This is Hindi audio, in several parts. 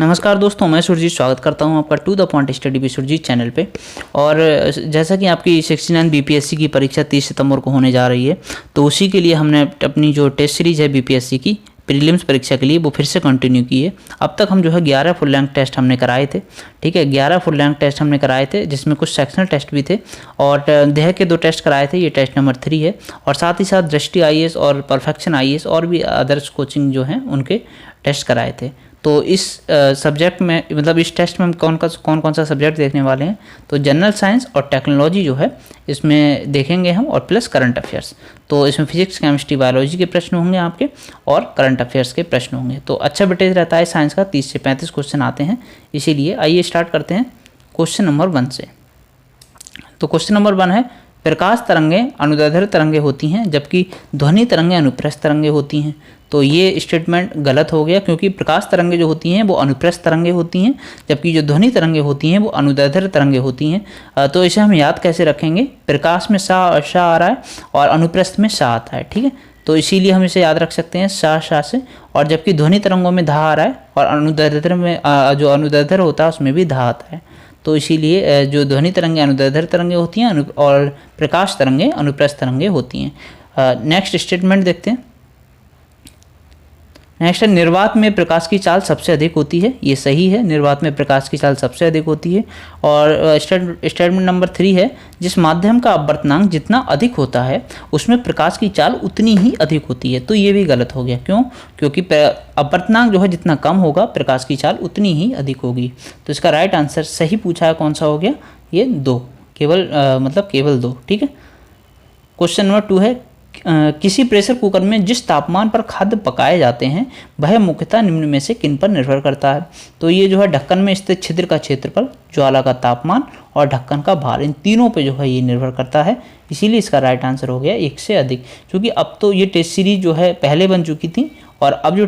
नमस्कार दोस्तों, मैं सुरजीत स्वागत करता हूं आपका to the point study with Surjit channel पे। और जैसा कि आपकी 69 बीपीएससी की परीक्षा 30 सितंबर को होने जा रही है, तो उसी के लिए हमने अपनी जो टेस्ट सीरीज़ है बीपीएससी की प्रीलिम्स परीक्षा के लिए वो फिर से कंटिन्यू की है। अब तक हम जो है 11 फुल लैंग्थ टेस्ट हमने कराए थे। ठीक है, 11 फुल लैंग्थ टेस्ट हमने कराए थे, जिसमें कुछ सेक्शनल टेस्ट भी थे और देह के 2 टेस्ट कराए थे। ये टेस्ट नंबर 3 है। और साथ ही साथ दृष्टि आईएएस और परफेक्शन आईएएस और भी अदर्स कोचिंग जो हैं उनके टेस्ट कराए थे। तो इस सब्जेक्ट में मतलब इस टेस्ट में हम कौन कौन सा सब्जेक्ट देखने वाले हैं, तो जनरल साइंस और टेक्नोलॉजी जो है इसमें देखेंगे हम, और प्लस करंट अफेयर्स। तो इसमें फिजिक्स, केमिस्ट्री, बायोलॉजी के प्रश्न होंगे आपके और करंट अफेयर्स के प्रश्न होंगे। तो अच्छा वेटेज रहता है साइंस का, 30 से 35 क्वेश्चन आते हैं। इसीलिए आइए स्टार्ट करते हैं क्वेश्चन नंबर 1 से। तो क्वेश्चन नंबर 1 है, प्रकाश तरंगें अनुदैर्ध्य तरंगें होती हैं जबकि ध्वनि तरंगें अनुप्रस्थ तरंगें होती हैं। तो ये स्टेटमेंट गलत हो गया, क्योंकि प्रकाश तरंगें जो होती हैं वो अनुप्रस्थ तरंगें होती हैं, जबकि जो ध्वनि तरंगें होती हैं वो अनुदैर्ध्य तरंगें होती हैं। तो इसे हम याद कैसे रखेंगे, प्रकाश में सा आ रहा है और अनुप्रस्थ में सा आता है। ठीक है, तो इसीलिए हम इसे याद रख सकते हैं सा से। और जबकि ध्वनि तरंगों में धा आ रहा है और अनुदैर्ध्य में जो अनुदैर्ध्य होता है उसमें भी धा आता है। तो इसीलिए जो ध्वनि तरंगें अनुदैर्ध्य तरंगें होती हैं और प्रकाश तरंगें अनुप्रस्थ तरंगें होती हैं। नेक्स्ट स्टेटमेंट देखते हैं। नेक्स्ट है, निर्वात में प्रकाश की चाल सबसे अधिक होती है। ये सही है, निर्वात में प्रकाश की चाल सबसे अधिक होती है। और स्टेटमेंट नंबर 3 है, जिस माध्यम का अपवर्तनांक जितना अधिक होता है उसमें प्रकाश की चाल उतनी ही अधिक होती है। तो ये भी गलत हो गया। क्यों? क्योंकि अपवर्तनांक जो है जितना कम होगा प्रकाश की चाल उतनी ही अधिक होगी। तो इसका राइट आंसर सही पूछा है, कौन सा हो गया? ये 2, केवल 2। ठीक है। क्वेश्चन नंबर 2 है, किसी प्रेशर कुकर में जिस तापमान पर खाद्य पकाए जाते हैं वह मुख्यतः निम्न में से किन पर निर्भर करता है? तो ये जो है ढक्कन में स्थित छिद्र का क्षेत्रफल, ज्वाला का तापमान और ढक्कन का भार, इन तीनों पे जो है ये निर्भर करता है। इसीलिए इसका राइट आंसर हो गया 1 से अधिक। क्योंकि अब तो ये टेस्ट सीरीज जो है पहले बन चुकी थी और अब जो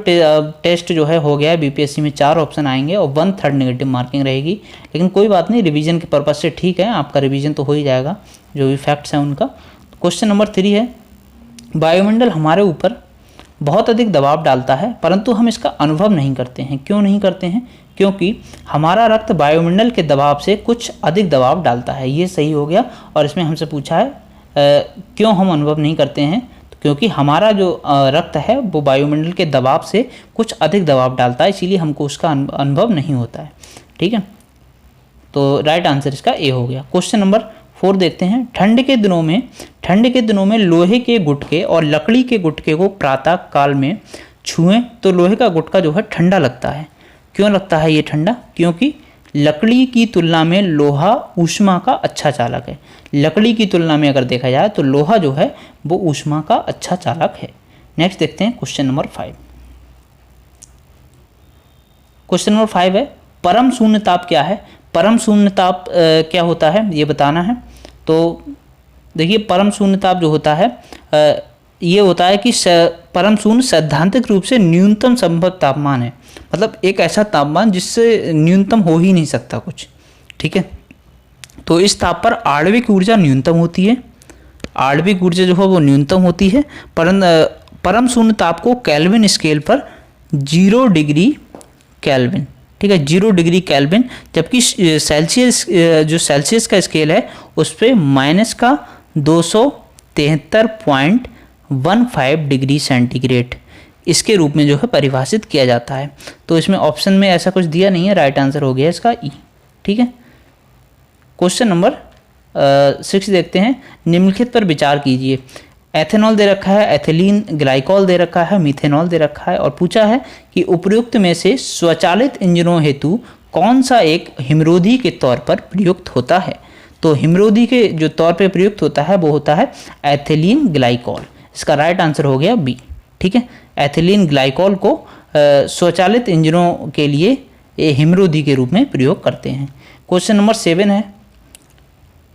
टेस्ट जो है हो गया है बीपीएससी में 4 ऑप्शन आएंगे और 1/3 नेगेटिव मार्किंग रहेगी। लेकिन कोई बात नहीं, रिवीजन के पर्पज से ठीक है, आपका रिवीजन तो हो ही जाएगा जो भी फैक्ट्स हैं उनका। क्वेश्चन नंबर 3 है, वायुमंडल हमारे ऊपर बहुत अधिक दबाव डालता है परंतु हम इसका अनुभव नहीं करते हैं। क्यों नहीं करते हैं? क्योंकि हमारा रक्त वायुमंडल के दबाव से कुछ अधिक दबाव डालता है। ये सही हो गया। और इसमें हमसे पूछा है क्यों हम अनुभव नहीं करते हैं, तो क्योंकि हमारा जो रक्त है वो वायुमंडल के दबाव से कुछ अधिक दबाव डालता है, इसीलिए हमको उसका अनुभव नहीं होता है। ठीक है, तो राइट आंसर इसका ए हो गया। क्वेश्चन नंबर 4 देखते हैं। ठंड के दिनों में लोहे के गुटके और लकड़ी के गुटके को प्रातः काल में छुएं तो लोहे का गुटका जो है ठंडा लगता है। क्यों लगता है ये ठंडा? क्योंकि लकड़ी की तुलना में लोहा ऊष्मा का अच्छा चालक है। लकड़ी की तुलना में अगर देखा जाए तो लोहा जो है वो ऊष्मा का अच्छा चालक है। नेक्स्ट देखते हैं क्वेश्चन नंबर 5। क्वेश्चन नंबर 5 है, परम शून्य ताप क्या है? परम शून्य ताप क्या होता है ये बताना है। तो देखिए, परम शून्य ताप जो होता है ये होता है कि परम शून्य सैद्धांतिक रूप से न्यूनतम संभव तापमान है। मतलब एक ऐसा तापमान जिससे न्यूनतम हो ही नहीं सकता कुछ। ठीक है, तो इस ताप पर आणविक ऊर्जा न्यूनतम होती है। आणविक ऊर्जा जो है वो न्यूनतम होती है। परम शून्य ताप को केल्विन स्केल पर 0 डिग्री केल्विन, ठीक है, 0 डिग्री केल्विन, जबकि सेल्सियस का स्केल है उस पर -273.15 डिग्री सेंटीग्रेड इसके रूप में जो है परिभाषित किया जाता है। तो इसमें ऑप्शन में ऐसा कुछ दिया नहीं है, राइट आंसर हो गया इसका ई। ठीक है। क्वेश्चन नंबर 6 देखते हैं। निम्नलिखित पर विचार कीजिए। एथेनॉल दे रखा है, एथिलीन ग्लाइकॉल दे रखा है, मीथेनॉल दे रखा है और पूछा है कि उपयुक्त में से स्वचालित इंजनों हेतु कौन सा एक हिमरोधी के तौर पर प्रयुक्त होता है? तो हिमरोधी के जो तौर पर प्रयुक्त होता है वो होता है एथिलीन ग्लाइकॉल। इसका राइट आंसर हो गया बी। ठीक है, एथिलीन ग्लाइकॉल को स्वचालित इंजनों के लिए हिमरोधी के रूप में प्रयोग करते हैं। क्वेश्चन नंबर 7 है,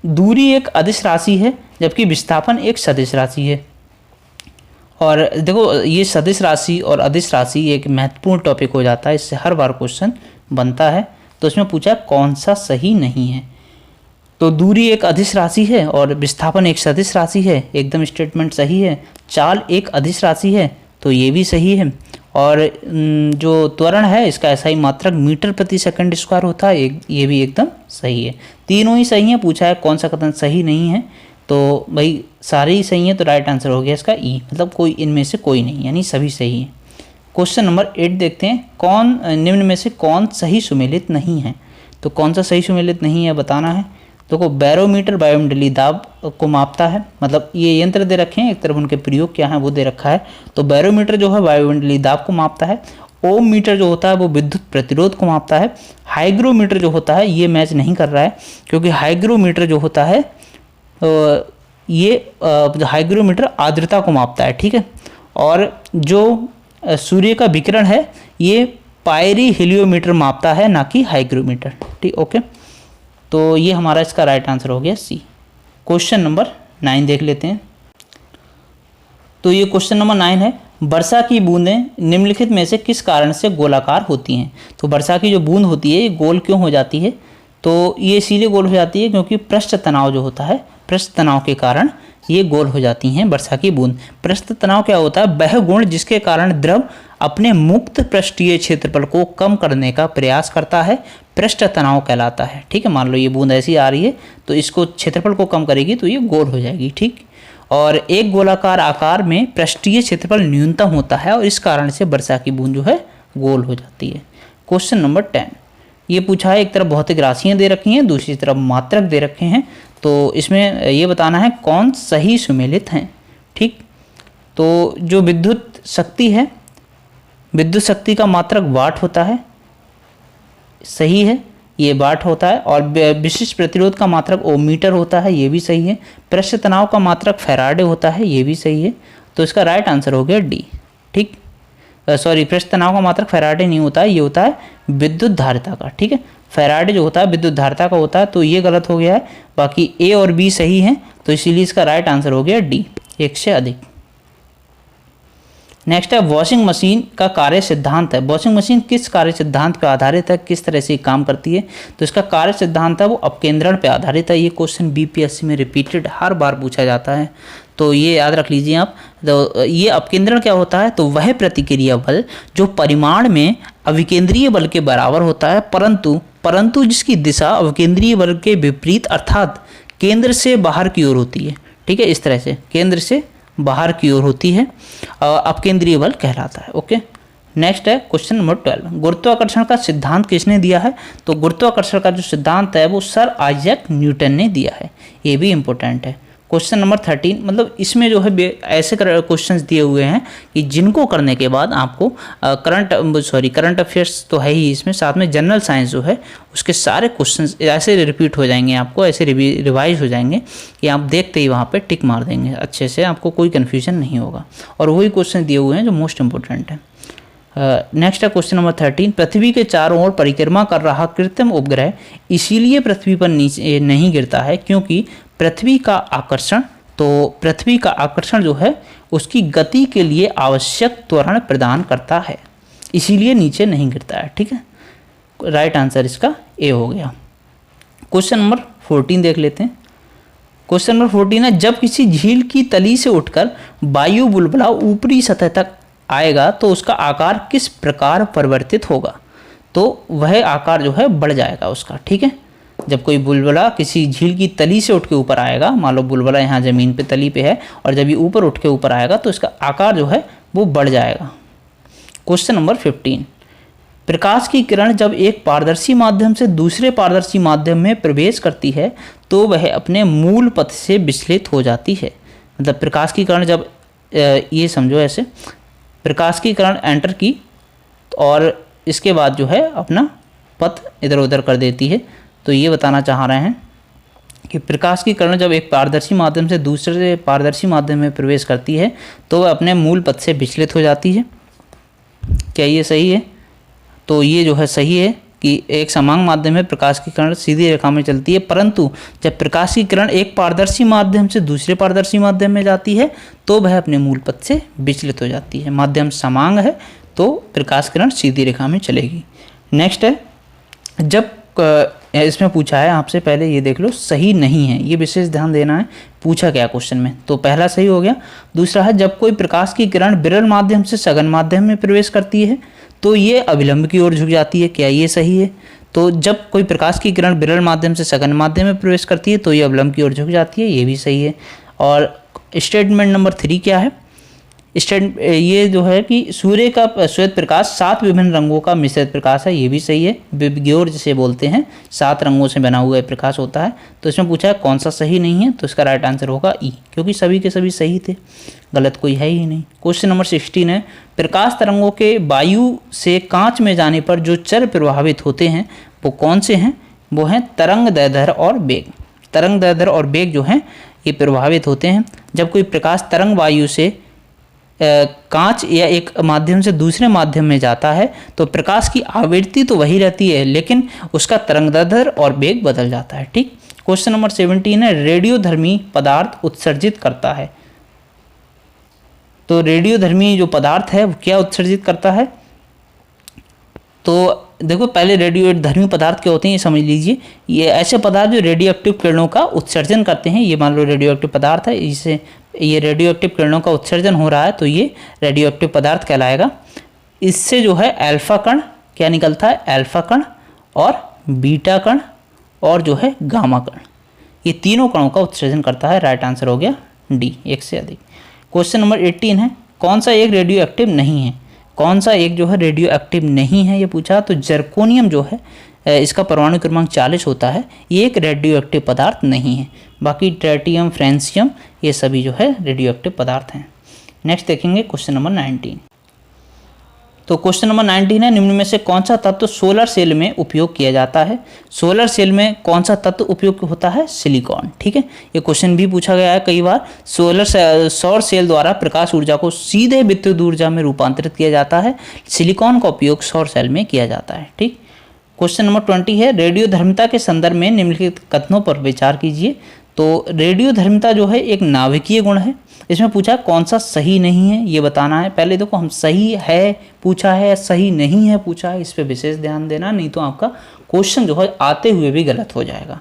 दूरी एक अदिश राशि है जबकि विस्थापन एक सदिश राशि है। और देखो, ये सदिश राशि और अदिश राशि एक महत्वपूर्ण टॉपिक हो जाता है, इससे हर बार क्वेश्चन बनता है। तो इसमें पूछा कौन सा सही नहीं है। तो दूरी एक अदिश राशि है और विस्थापन एक सदिश राशि है, एकदम स्टेटमेंट सही है। चाल एक अदिश राशि है तो ये भी सही है। और जो त्वरण है इसका SI मात्रक मीटर प्रति सेकंड स्क्वायर होता है, ये भी एकदम सही है। तीनों ही सही है। पूछा है कौन सा कथन सही नहीं है, तो भाई सारे ही सही हैं, तो राइट आंसर हो गया इसका ई, मतलब कोई इनमें से कोई नहीं, यानी सभी सही है। क्वेश्चन नंबर 8 देखते हैं, कौन निम्न में से कौन सही सुमेलित नहीं है। तो कौन सा सही सुमेलित नहीं है बताना है। देखो बैरोमीटर वायुमंडलीय दाब को मापता है, मतलब ये यंत्र दे रखे हैं, एक तरफ उनके प्रयोग क्या है वो दे रखा है। तो बैरोमीटर जो है वायुमंडलीय दाब को मापता है। ओम मीटर जो होता है वो विद्युत प्रतिरोध को मापता है। हाइग्रोमीटर जो होता है ये मैच नहीं कर रहा है, क्योंकि हाइग्रोमीटर जो होता है ये हाइग्रोमीटर आर्द्रता को मापता है, ठीक है। और जो सूर्य का विकिरण है ये पायरी हेलियोमीटर मापता है, ना कि हाइग्रोमीटर, ठीक, ओके। तो ये हमारा इसका राइट आंसर हो गया सी। क्वेश्चन नंबर 9 देख लेते हैं। तो ये क्वेश्चन नंबर 9 है, वर्षा की बूंदें निम्नलिखित में से किस कारण से गोलाकार होती हैं। तो वर्षा की जो बूंद होती है ये गोल क्यों हो जाती है। तो ये इसीलिए गोल हो जाती है क्योंकि पृष्ठ तनाव जो होता है, पृष्ठ तनाव के कारण ये गोल हो जाती हैं वर्षा की बूंद। पृष्ठ तनाव क्या होता है, वह गुण जिसके कारण द्रव अपने मुक्त पृष्ठीय क्षेत्रफल को कम करने का प्रयास करता है, पृष्ठ तनाव कहलाता है, ठीक है। मान लो ये बूंद ऐसी आ रही है तो इसको क्षेत्रफल को कम करेगी तो ये गोल हो जाएगी, ठीक। और एक गोलाकार आकार में पृष्ठीय क्षेत्रफल न्यूनतम होता है और इस कारण से वर्षा की बूंद जो है गोल हो जाती है। क्वेश्चन नंबर 10 ये पूछा है, एक तरफ भौतिक राशियाँ दे रखी हैं, दूसरी तरफ मात्रक दे रखे हैं। तो इसमें ये बताना है कौन सही सुमेलित हैं, ठीक। तो जो विद्युत शक्ति है, विद्युत शक्ति का मात्रक वाट होता है, सही है, ये वाट होता है। और विशिष्ट प्रतिरोध का मात्रक ओम मीटर होता है, ये भी सही है। पृष्ठ तनाव का मात्रक फैराडे होता है, ये भी सही है। तो इसका राइट आंसर हो गया डी, ठीक। सॉरी, पृष्ठ तनाव का मात्रक फैराडे नहीं होता है, ये होता है विद्युत धारिता का, ठीक है। फैराडे जो होता है विद्युत धारिता का होता है, तो ये गलत हो गया है। बाकी ए और बी सही हैं, तो इसीलिए इसका राइट आंसर हो गया डी, एक से अधिक। नेक्स्ट है वॉशिंग मशीन का कार्य सिद्धांत है। वॉशिंग मशीन किस कार्य सिद्धांत पर आधारित है, किस तरह से काम करती है। तो इसका कार्य सिद्धांत है वो अपकेंद्रण पर आधारित है। ये क्वेश्चन बीपीएससी में रिपीटेड हर बार पूछा जाता है, तो ये याद रख लीजिए आप। तो ये अपकेंद्रण क्या होता है, तो वह प्रतिक्रिया बल जो परिमाण में अविकेंद्रीय बल के बराबर होता है, परंतु जिसकी दिशा अविकेंद्रीय बल के विपरीत अर्थात केंद्र से बाहर की ओर होती है, ठीक है। इस तरह से केंद्र से बाहर की ओर होती है, अपकेंद्रीय बल कहलाता है, ओके। नेक्स्ट है क्वेश्चन नंबर 12, गुरुत्वाकर्षण का सिद्धांत किसने दिया है। तो गुरुत्वाकर्षण का जो सिद्धांत है वो सर आइजैक न्यूटन ने दिया है, ये भी इंपॉर्टेंट है। क्वेश्चन नंबर 13, मतलब इसमें जो है ऐसे क्वेश्चंस दिए हुए हैं कि जिनको करने के बाद आपको करंट अफेयर्स तो है ही इसमें, साथ में जनरल साइंस जो है उसके सारे क्वेश्चंस ऐसे रिपीट हो जाएंगे, आपको ऐसे रिवाइज हो जाएंगे कि आप देखते ही वहाँ पे टिक मार देंगे अच्छे से, आपको कोई कन्फ्यूजन नहीं होगा। और वही क्वेश्चन दिए हुए हैं जो मोस्ट इंपॉर्टेंट है। नेक्स्ट है क्वेश्चन नंबर 13, पृथ्वी के चारों ओर परिक्रमा कर रहा कृत्रिम उपग्रह इसीलिए पृथ्वी पर नीचे नहीं गिरता है क्योंकि पृथ्वी का आकर्षण जो है उसकी गति के लिए आवश्यक त्वरण प्रदान करता है, इसीलिए नीचे नहीं गिरता है, ठीक है। राइट आंसर इसका ए हो गया। क्वेश्चन नंबर 14 देख लेते हैं। क्वेश्चन नंबर 14 है, जब किसी झील की तली से उठकर वायु बुलबुला ऊपरी सतह तक आएगा तो उसका आकार किस प्रकार परिवर्तित होगा। तो वह आकार जो है बढ़ जाएगा उसका, ठीक है। जब कोई बुलबुला किसी झील की तली से उठ के ऊपर आएगा, मान लो बुलबुला यहाँ ज़मीन पे तली पे है और जब ये ऊपर उठ के ऊपर आएगा तो इसका आकार जो है वो बढ़ जाएगा। क्वेश्चन नंबर 15, प्रकाश की किरण जब एक पारदर्शी माध्यम से दूसरे पारदर्शी माध्यम में प्रवेश करती है तो वह अपने मूल पथ से विचलित हो जाती है। मतलब प्रकाश की किरण जब ये समझो ऐसे, प्रकाश की किरण एंटर की और इसके बाद जो है अपना पथ इधर उधर कर देती है। तो ये बताना चाह रहे हैं कि प्रकाश की किरण जब एक पारदर्शी माध्यम से दूसरे पारदर्शी माध्यम में प्रवेश करती है तो वह अपने मूल पथ से विचलित हो जाती है। क्या ये सही है? तो ये जो है सही है कि एक समान माध्यम में प्रकाश की किरण सीधी रेखा में चलती है, परंतु जब प्रकाश की किरण एक पारदर्शी माध्यम से दूसरे पारदर्शी माध्यम में जाती है तो वह अपने मूल पथ से विचलित हो जाती है। माध्यम समान है तो प्रकाश किरण सीधी रेखा में चलेगी। नेक्स्ट है, जब इसमें पूछा है आपसे, पहले ये देख लो, सही नहीं है, ये विशेष ध्यान देना है पूछा क्या क्वेश्चन में। तो पहला सही हो गया। दूसरा है जब कोई प्रकाश की किरण विरल माध्यम से सघन माध्यम में प्रवेश करती है तो ये अभिलंब की ओर झुक जाती है, क्या ये सही है? तो जब कोई प्रकाश की किरण विरल माध्यम से सघन माध्यम में प्रवेश करती है तो ये अभिलंब की ओर झुक जाती है, ये भी सही है। और स्टेटमेंट नंबर 3 क्या है? ये जो है कि सूर्य का श्वेत प्रकाश 7 विभिन्न रंगों का मिश्रित प्रकाश है, ये भी सही है। विबग्योर जिसे बोलते हैं, 7 रंगों से बना हुआ प्रकाश होता है। तो इसमें पूछा है कौन सा सही नहीं है, तो इसका राइट आंसर होगा ई, क्योंकि सभी के सभी सही थे, गलत कोई है ही नहीं। क्वेश्चन नंबर 16 है प्रकाश तरंगों के वायु से कांच में जाने पर जो चर प्रभावित होते हैं वो कौन से हैं? वो हैं तरंग दैर्ध्य और वेग। तरंग दैर्ध्य और वेग जो हैं ये प्रभावित होते हैं। जब कोई प्रकाश तरंग वायु से कांच या एक माध्यम से दूसरे माध्यम में जाता है तो प्रकाश की आवृत्ति तो वही रहती है, लेकिन उसका तरंगदैर्ध्य और वेग बदल जाता है। ठीक। क्वेश्चन नंबर 17 है रेडियोधर्मी पदार्थ उत्सर्जित करता है। तो रेडियोधर्मी जो पदार्थ है वो क्या उत्सर्जित करता है? तो देखो पहले रेडियोधर्मी पदार्थ क्या होते हैं ये समझ लीजिए। ये ऐसे पदार्थ जो रेडियो एक्टिव किरणों का उत्सर्जन करते हैं, ये मान लो रेडियो एक्टिव पदार्थ है, इसे ये रेडियो एक्टिव किरणों का उत्सर्जन हो रहा है तो ये रेडियो एक्टिव पदार्थ कहलाएगा। इससे जो है अल्फा कण क्या निकलता है? अल्फा कण और बीटा कण और जो है गामा कण, ये तीनों कणों का उत्सर्जन करता है। राइट आंसर हो गया डी, एक से अधिक। क्वेश्चन नंबर 18 है कौन सा एक रेडियो एक्टिव नहीं है? कौन सा एक जो है रेडियो एक्टिव नहीं है ये पूछा। तो जर्कोनियम जो है इसका परमाणु क्रमांक 40 होता है, ये एक रेडियो एक्टिव पदार्थ नहीं है। बाकी ट्रेटियम, फ्रेंसियम ये सभी जो है रेडियो एक्टिव पदार्थ हैं। नेक्स्ट देखेंगे क्वेश्चन नंबर 19। तो क्वेश्चन नंबर 19 है निम्न में से कौन सा तत्व सोलर सेल में उपयोग किया जाता है? सोलर सेल में कौन सा तत्व उपयोग होता है? सिलिकॉन। ठीक है, ये क्वेश्चन भी पूछा गया है कई बार। सौर सेल द्वारा प्रकाश ऊर्जा को सीधे विद्युत ऊर्जा में रूपांतरित किया जाता है, सिलिकॉन का उपयोग सौर सेल में किया जाता है। ठीक। क्वेश्चन नंबर 20 है रेडियोधर्मिता के संदर्भ में निम्नलिखित कथनों पर विचार कीजिए। तो रेडियोधर्मिता जो है एक नाभिकीय गुण है। इसमें पूछा कौन सा सही नहीं है ये बताना है। पहले देखो हम सही है पूछा है, सही नहीं है पूछा है, इस पर विशेष ध्यान देना, नहीं तो आपका क्वेश्चन जो है आते हुए भी गलत हो जाएगा।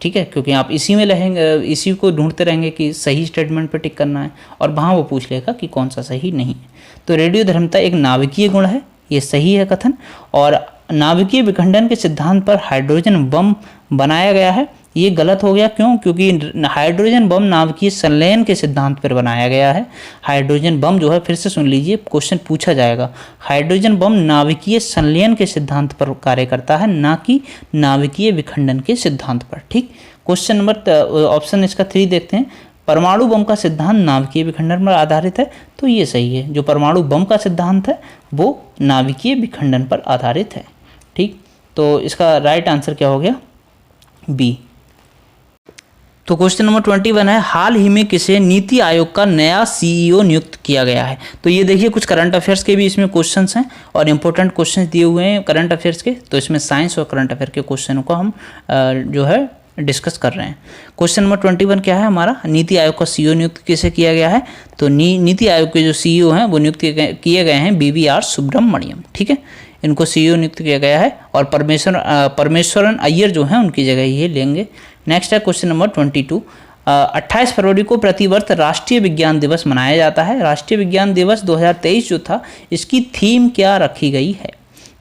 ठीक है, क्योंकि आप इसी में रहेंगे, इसी को ढूंढते रहेंगे कि सही स्टेटमेंट पे टिक करना है और वहाँ वो पूछ लेगा कि कौन सा सही नहीं है। तो रेडियोधर्मिता एक नाभिकीय गुण है, ये सही है कथन। और नाभिकीय विखंडन के सिद्धांत पर हाइड्रोजन बम बनाया गया है, ये गलत हो गया। क्यों? क्योंकि हाइड्रोजन बम नाभिकीय संलयन के सिद्धांत पर बनाया गया है। हाइड्रोजन बम जो है, फिर से सुन लीजिए क्वेश्चन पूछा जाएगा, हाइड्रोजन बम नाभिकीय संलयन के सिद्धांत पर कार्य करता है, ना कि नाभिकीय विखंडन के सिद्धांत पर। ठीक। क्वेश्चन नंबर ऑप्शन इसका 3 देखते हैं। परमाणु बम का सिद्धांत नाभिकीय विखंडन पर आधारित है, तो ये सही है। जो परमाणु बम का सिद्धांत है वो नाभिकीय विखंडन पर आधारित है। ठीक। तो इसका राइट आंसर क्या हो गया? बी। तो क्वेश्चन नंबर 21 है हाल ही में किसे नीति आयोग का नया सीईओ नियुक्त किया गया है? तो ये देखिए कुछ करंट अफेयर्स के भी इसमें क्वेश्चंस हैं और इंपॉर्टेंट क्वेश्चंस दिए हुए हैं करंट अफेयर्स के। तो इसमें साइंस और करंट अफेयर के क्वेश्चनों को हम जो है डिस्कस कर रहे हैं। क्वेश्चन नंबर 21 क्या है हमारा? नीति आयोग का सीईओ नियुक्त किसे किया गया है? तो नीति आयोग के जो सीईओ हैं वो नियुक्त किए गए हैं BVR सुब्रमण्यम। ठीक है, इनको सीईओ नियुक्त किया गया है और परमेश्वरन अय्यर जो हैं उनकी जगह ये लेंगे। नेक्स्ट है क्वेश्चन नंबर 22। 28 फरवरी को प्रतिवर्ष राष्ट्रीय विज्ञान दिवस मनाया जाता है। राष्ट्रीय विज्ञान दिवस 2023 जो था, इसकी थीम क्या रखी गई है?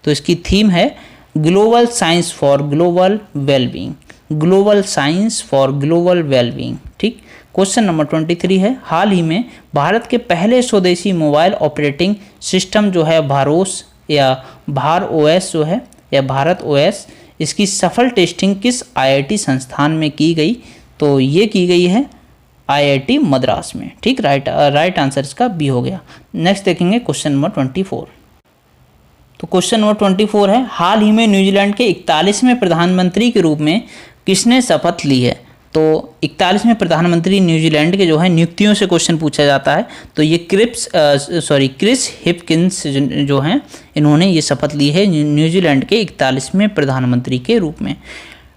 तो इसकी थीम है global science for global wellbeing. Global science for global wellbeing. ठीक। क्वेश्चन नंबर 23 है हाल ही में भारत के पहले स्वदेशी मोबाइल ऑपरेटिंग सिस्टम जो है भारोस या भार OS जो है या भारत OS, इसकी सफल टेस्टिंग किस IIT संस्थान में की गई? तो ये की गई है IIT मद्रास में। ठीक। राइट आंसर इसका बी हो गया। नेक्स्ट देखेंगे क्वेश्चन नंबर 24। तो क्वेश्चन नंबर 24 है हाल ही में न्यूजीलैंड के 41वें प्रधानमंत्री के रूप में किसने शपथ ली है? तो 41वें प्रधानमंत्री न्यूजीलैंड के जो है नियुक्तियों से क्वेश्चन पूछा जाता है। तो ये क्रिस हिपकिंस जो हैं इन्होंने ये शपथ ली है न्यूजीलैंड के 41वें प्रधानमंत्री के रूप में।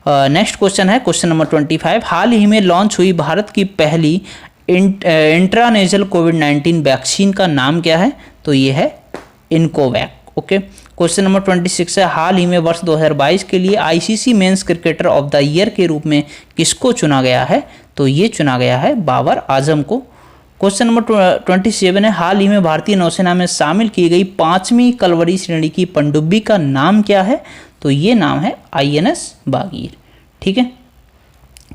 नेक्स्ट क्वेश्चन है क्वेश्चन नंबर 25। हाल ही में लॉन्च हुई भारत की पहली इंट्रानेजल कोविड-19 वैक्सीन का नाम क्या है? तो ये है इनकोवैक। ओके। क्वेश्चन नंबर 26 है, हाल ही में वर्ष 2022 के लिए ICC men's cricketer of the year के रूप में किसको चुना गया है? तो ये चुना गया है बाबर आजम को। क्वेश्चन नंबर 27 है, हाल ही में भारतीय नौसेना में शामिल की गई 5वीं कलवरी श्रेणी की पनडुब्बी का नाम क्या है? तो ये नाम है INS बागीर। ठीक है।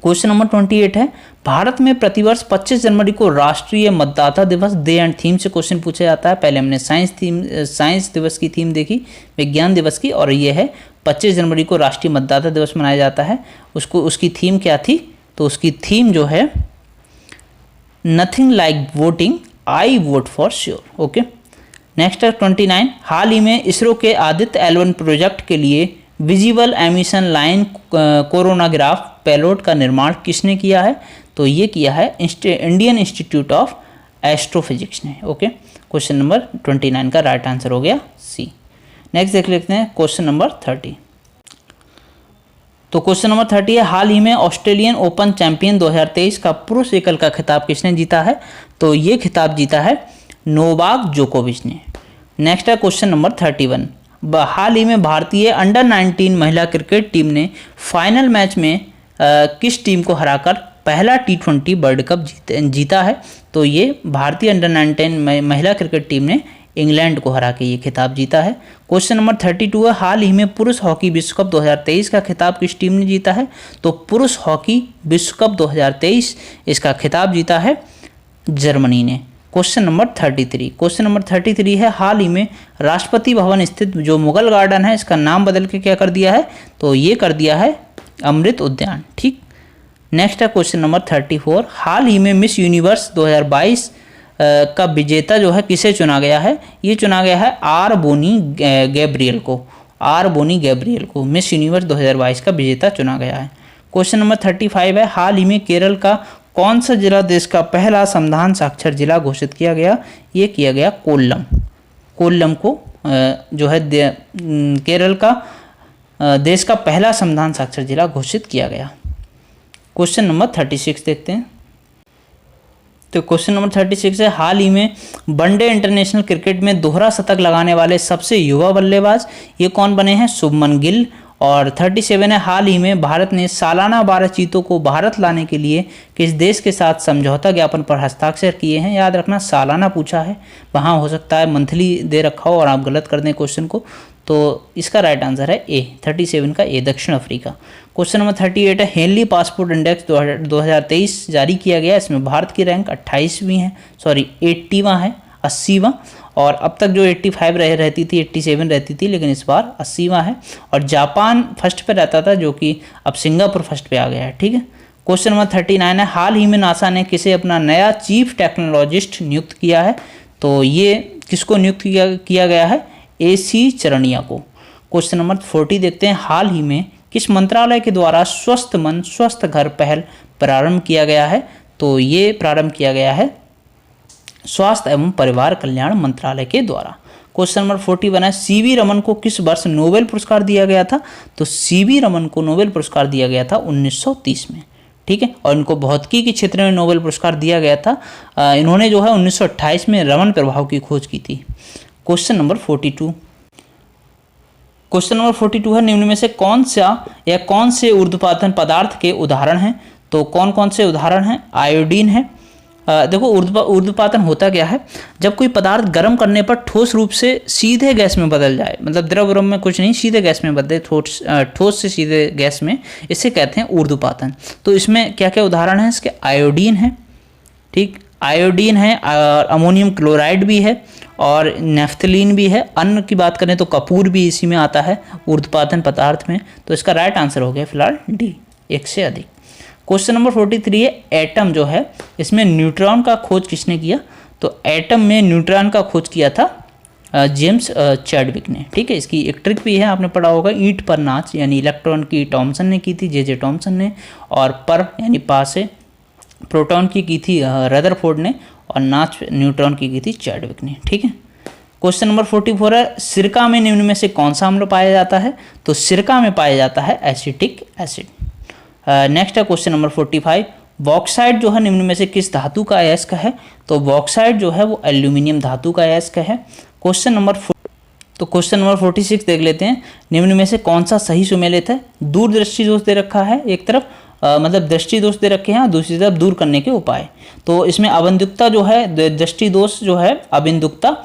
क्वेश्चन नंबर 28 है, भारत में प्रतिवर्ष 25 जनवरी को राष्ट्रीय मतदाता दिवस डे एंड थीम से क्वेश्चन पूछा जाता है। पहले हमने साइंस दिवस की थीम देखी, विज्ञान दिवस की, और ये है 25 जनवरी को राष्ट्रीय मतदाता दिवस मनाया जाता है। उसकी थीम क्या थी? तो उसकी थीम जो है nothing like voting, I vote for sure. Okay. Next है 29, हाल ही में इसरो के आदित्य L1 प्रोजेक्ट के लिए visible emission line coronagraph payload का निर्माण किसने किया है? तो ये किया है इंडियन इंस्टीट्यूट ऑफ एस्ट्रोफिजिक्स ने। ओके। क्वेश्चन नंबर 29 का राइट आंसर हो गया सी। नेक्स्ट देख लेते हैं क्वेश्चन नंबर 30। तो क्वेश्चन नंबर 30 है, हाल ही में ऑस्ट्रेलियन ओपन चैंपियन 2023 का पुरुष एकल का खिताब किसने जीता है? तो ये खिताब जीता है नोवाक जोकोविच ने। नेक्स्ट है क्वेश्चन नंबर 31, हाल ही में भारतीय अंडर 19 महिला क्रिकेट टीम ने फाइनल मैच में किस टीम को हराकर पहला T20 वर्ल्ड कप जीता है? तो ये भारतीय अंडर 19 महिला क्रिकेट टीम ने इंग्लैंड को हरा के ये खिताब जीता है। क्वेश्चन नंबर 32 है, हाल ही में पुरुष हॉकी विश्व कप 2023 का खिताब किस टीम ने जीता है? तो पुरुष हॉकी विश्व कप 2023 इसका खिताब जीता है जर्मनी ने। क्वेश्चन नंबर 33 है, हाल ही में राष्ट्रपति भवन स्थित जो मुगल गार्डन है इसका नाम बदल के क्या कर दिया है? तो ये कर दिया है अमृत उद्यान। ठीक। नेक्स्ट है क्वेश्चन नंबर 34, हाल ही में मिस यूनिवर्स 2022 का विजेता जो है किसे चुना गया है? ये चुना गया है आर बोनी गैब्रियल को मिस यूनिवर्स 2022 का विजेता चुना गया है। क्वेश्चन नंबर 35 है, हाल ही में केरल का कौन सा जिला देश का पहला संविधान साक्षर जिला घोषित किया गया? ये किया गया कोल्लम को जो है केरल का देश का पहला संविधान साक्षर जिला घोषित किया गया। क्वेश्चन नंबर 36 देखते हैं। तो क्वेश्चन नंबर 36 है, हाल ही में वनडे इंटरनेशनल क्रिकेट में दोहरा शतक लगाने वाले सबसे युवा बल्लेबाज ये कौन बने हैं? शुभमन गिल। और 37 है, हाल ही में भारत ने सालाना 12 चीतों को भारत लाने के लिए किस देश के साथ समझौता ज्ञापन पर हस्ताक्षर किए हैं? याद रखना सालाना पूछा है, वहाँ हो सकता है मंथली दे रखा हो और आप गलत कर दें क्वेश्चन को। तो इसका राइट आंसर है ए, 37 का ए, दक्षिण अफ्रीका। क्वेश्चन नंबर 38 है, हेनली पासपोर्ट इंडेक्स 2023 जारी किया गया। इसमें भारत की रैंक 80वां है 80वां, और अब तक जो 85 रहती थी 87 रहती थी, लेकिन इस बार 80वां है। और जापान फर्स्ट पे रहता था जो कि अब सिंगापुर फर्स्ट पे आ गया है। ठीक है। क्वेश्चन नंबर 39 है, हाल ही में नासा ने किसे अपना नया चीफ टेक्नोलॉजिस्ट नियुक्त किया है? तो ये किसको नियुक्त किया गया है? AC चरणिया को। क्वेश्चन नंबर 40 देखते हैं, हाल ही में किस मंत्रालय के द्वारा स्वस्थ मन स्वस्थ घर पहल प्रारंभ किया गया है? तो ये प्रारंभ किया गया है स्वास्थ्य एवं परिवार कल्याण मंत्रालय के द्वारा। क्वेश्चन नंबर 41 है, CV रमन को किस वर्ष नोबेल पुरस्कार दिया गया था? तो CV रमन को नोबेल पुरस्कार दिया गया था 1930 में। ठीक है। और इनको भौतिकी के क्षेत्र में नोबेल पुरस्कार दिया गया था। इन्होंने जो है 1928 में रमन प्रभाव की खोज की थी। क्वेश्चन नंबर 42 है, निम्न में से कौन से ऊर्ध्वपातन पदार्थ के उदाहरण हैं? तो कौन कौन से उदाहरण हैं? आयोडीन है। देखो ऊर्ध्वपातन होता क्या है? जब कोई पदार्थ गर्म करने पर ठोस रूप से सीधे गैस में बदल जाए, मतलब द्रव रूप में कुछ नहीं, सीधे गैस में बदले, ठोस से सीधे गैस में, इसे कहते हैं ऊर्ध्वपातन। तो इसमें क्या क्या उदाहरण हैं इसके? आयोडीन है। ठीक, आयोडीन है, और अमोनियम क्लोराइड भी है, और नेफ्थलीन भी है। अन्न की बात करें तो कपूर भी इसी में आता है ऊर्ध्वपातन पदार्थ में। तो इसका राइट आंसर हो गया फिलहाल डी, एक से अधिक। क्वेश्चन नंबर 43 है, एटम जो है इसमें न्यूट्रॉन का खोज किसने किया? तो एटम में न्यूट्रॉन का खोज किया था जेम्स चैडविक ने। ठीक है। इसकी एक ट्रिक भी है, आपने पढ़ा होगा, ईंट पर नाच, यानी इलेक्ट्रॉन की टॉमसन ने की थी, जे टॉमसन ने, और पर यानी पा से प्रोटॉन की थी रदरफोर्ड ने, और नाच न्यूट्रॉन की थी चैडविक ने। ठीक है। क्वेश्चन नंबर 44 है, सिरका में निम्न में से कौन सा अम्ल पाया जाता है? तो सिरका में पाया जाता है एसिटिक एसिड। नेक्स्ट है क्वेश्चन नंबर 45, बॉक्साइट जो है निम्न में से किस धातु का अयस्क है? तो बॉक्साइट जो है वो एल्यूमिनियम धातु का अयस्क है। क्वेश्चन नंबर तो क्वेश्चन नंबर 46 देख लेते हैं। निम्न में से कौन सा सही सुमेलित है? दूरदृष्टि दोष दे रखा है एक तरफ, मतलब दृष्टि दोष दे रखे हैं, और दूसरी तरफ दूर करने के उपाय। तो इसमें अबिंदुकता जो है, दृष्टि दोष जो है अबिंदुकता,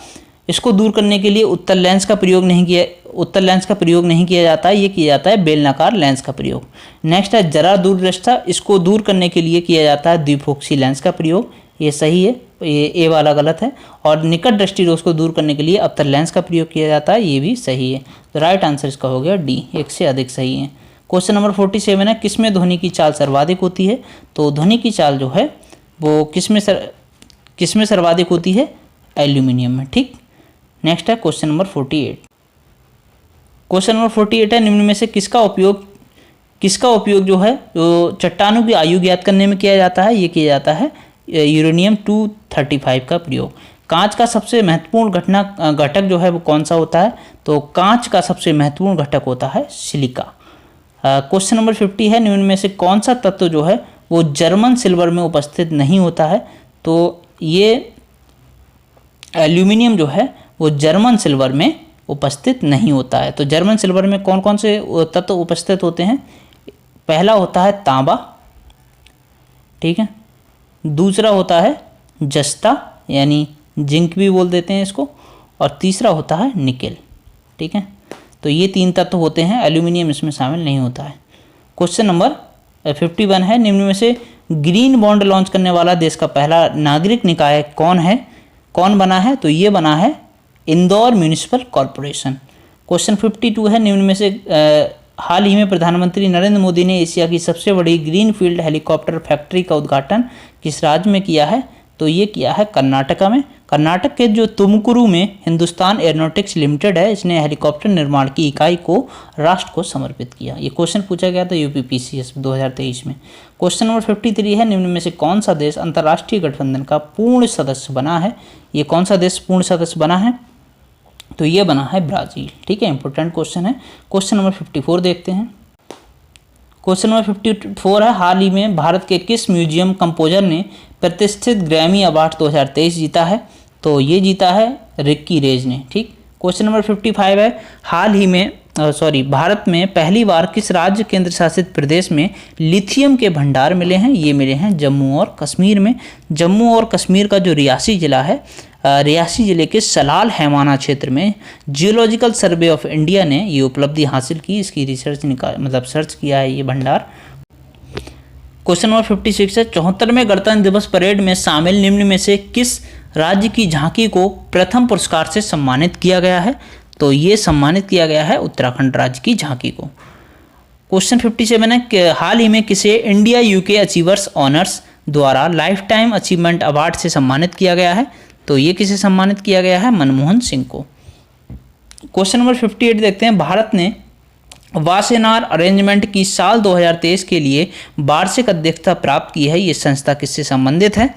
इसको दूर करने के लिए उत्तल लेंस का प्रयोग नहीं किया जाता है, ये किया जाता है बेलनाकार लेंस का प्रयोग। नेक्स्ट है जरा दूरदृष्टा, इसको दूर करने के लिए किया जाता है द्विफोक्सी लेंस का प्रयोग, ये सही है, ये ए वाला गलत है। और निकट दृष्टि दोष को दूर करने के लिए अवतल लेंस का प्रयोग किया जाता है, ये भी सही है। तो राइट आंसर इसका हो गया डी, एक से अधिक सही है। क्वेश्चन नंबर 47 है, किसमें ध्वनि की चाल सर्वाधिक होती है? तो ध्वनि की चाल जो है वो किसमें सर्वाधिक होती है? एल्यूमिनियम में, ठीक। नेक्स्ट है क्वेश्चन नंबर 48। क्वेश्चन नंबर 48 है, निम्न में से किसका उपयोग जो है जो चट्टानों की आयु ज्ञात करने में किया जाता है? ये किया जाता है यूरेनियम 235 का प्रयोग। कांच का सबसे महत्वपूर्ण घटक जो है वो कौन सा होता है? तो कांच का सबसे महत्वपूर्ण घटक होता है सिलिका। क्वेश्चन नंबर 50 है, निम्न में से कौन सा तत्व जो है वो जर्मन सिल्वर में उपस्थित नहीं होता है? तो ये एल्यूमिनियम जो है वो जर्मन सिल्वर में उपस्थित नहीं होता है। तो जर्मन सिल्वर में कौन कौन से तत्व उपस्थित होते हैं? पहला होता है तांबा, ठीक है, दूसरा होता है जस्ता यानी जिंक भी बोल देते हैं इसको, और तीसरा होता है निकेल, ठीक है। तो ये 3 तत्व होते हैं, एल्यूमिनियम इसमें शामिल नहीं होता है। क्वेश्चन नंबर 51 है, निम्न में से ग्रीन बॉन्ड लॉन्च करने वाला देश का पहला नागरिक निकाय कौन बना है? तो ये बना है इंदौर म्यूनिसिपल कॉरपोरेशन। क्वेश्चन 52 है, निम्न में से हाल ही में प्रधानमंत्री नरेंद्र मोदी ने एशिया की सबसे बड़ी ग्रीनफील्ड हेलीकॉप्टर फैक्ट्री का उद्घाटन किस राज्य में किया है? तो ये किया है कर्नाटका में। कर्नाटक के जो तुमकुरू में हिंदुस्तान एरोनॉटिक्स लिमिटेड है, इसने हेलीकॉप्टर निर्माण की इकाई को राष्ट्र को समर्पित किया। ये क्वेश्चन पूछा गया था यूपीपीसीएस 2023 में। क्वेश्चन नंबर 53 है, निम्न में से कौन सा देश अंतर्राष्ट्रीय गठबंधन का पूर्ण सदस्य बना है? ये कौन सा देश पूर्ण सदस्य बना है? तो ये बना है ब्राज़ील, ठीक है, इंपॉर्टेंट क्वेश्चन है। क्वेश्चन नंबर 54 देखते हैं। क्वेश्चन नंबर 54 है, हाल ही में भारत के किस म्यूजियम कंपोजर ने प्रतिष्ठित ग्रैमी अवार्ड 2023 जीता है? तो ये जीता है रिक्की रेज ने, ठीक। क्वेश्चन नंबर 55 है, हाल ही में भारत में पहली बार किस राज्य केंद्र शासित प्रदेश में लिथियम के भंडार मिले हैं? ये मिले हैं जम्मू और कश्मीर में। जम्मू और कश्मीर का जो रियासी जिला है, रियासी जिले के सलाल हैमाना क्षेत्र में जियोलॉजिकल सर्वे ऑफ इंडिया ने ये उपलब्धि हासिल की, इसकी रिसर्च सर्च किया है ये भंडार। क्वेश्चन नंबर 56 है, 74वें गणतंत्र दिवस परेड में शामिल निम्न में से किस राज्य की झांकी को प्रथम पुरस्कार से सम्मानित किया गया है? तो ये सम्मानित किया गया है उत्तराखंड राज्य की झांकी को। क्वेश्चन 57 है कि हाल ही में किसे इंडिया यूके अचीवर्स ऑनर्स द्वारा लाइफ टाइम अचीवमेंट अवार्ड से सम्मानित किया गया है? तो ये किसे सम्मानित किया गया है? मनमोहन सिंह को। क्वेश्चन नंबर 58 देखते हैं, भारत ने वासेनार अरेंजमेंट की साल 2023 के लिए वार्षिक अध्यक्षता प्राप्त की है। ये संस्था किससे संबंधित है?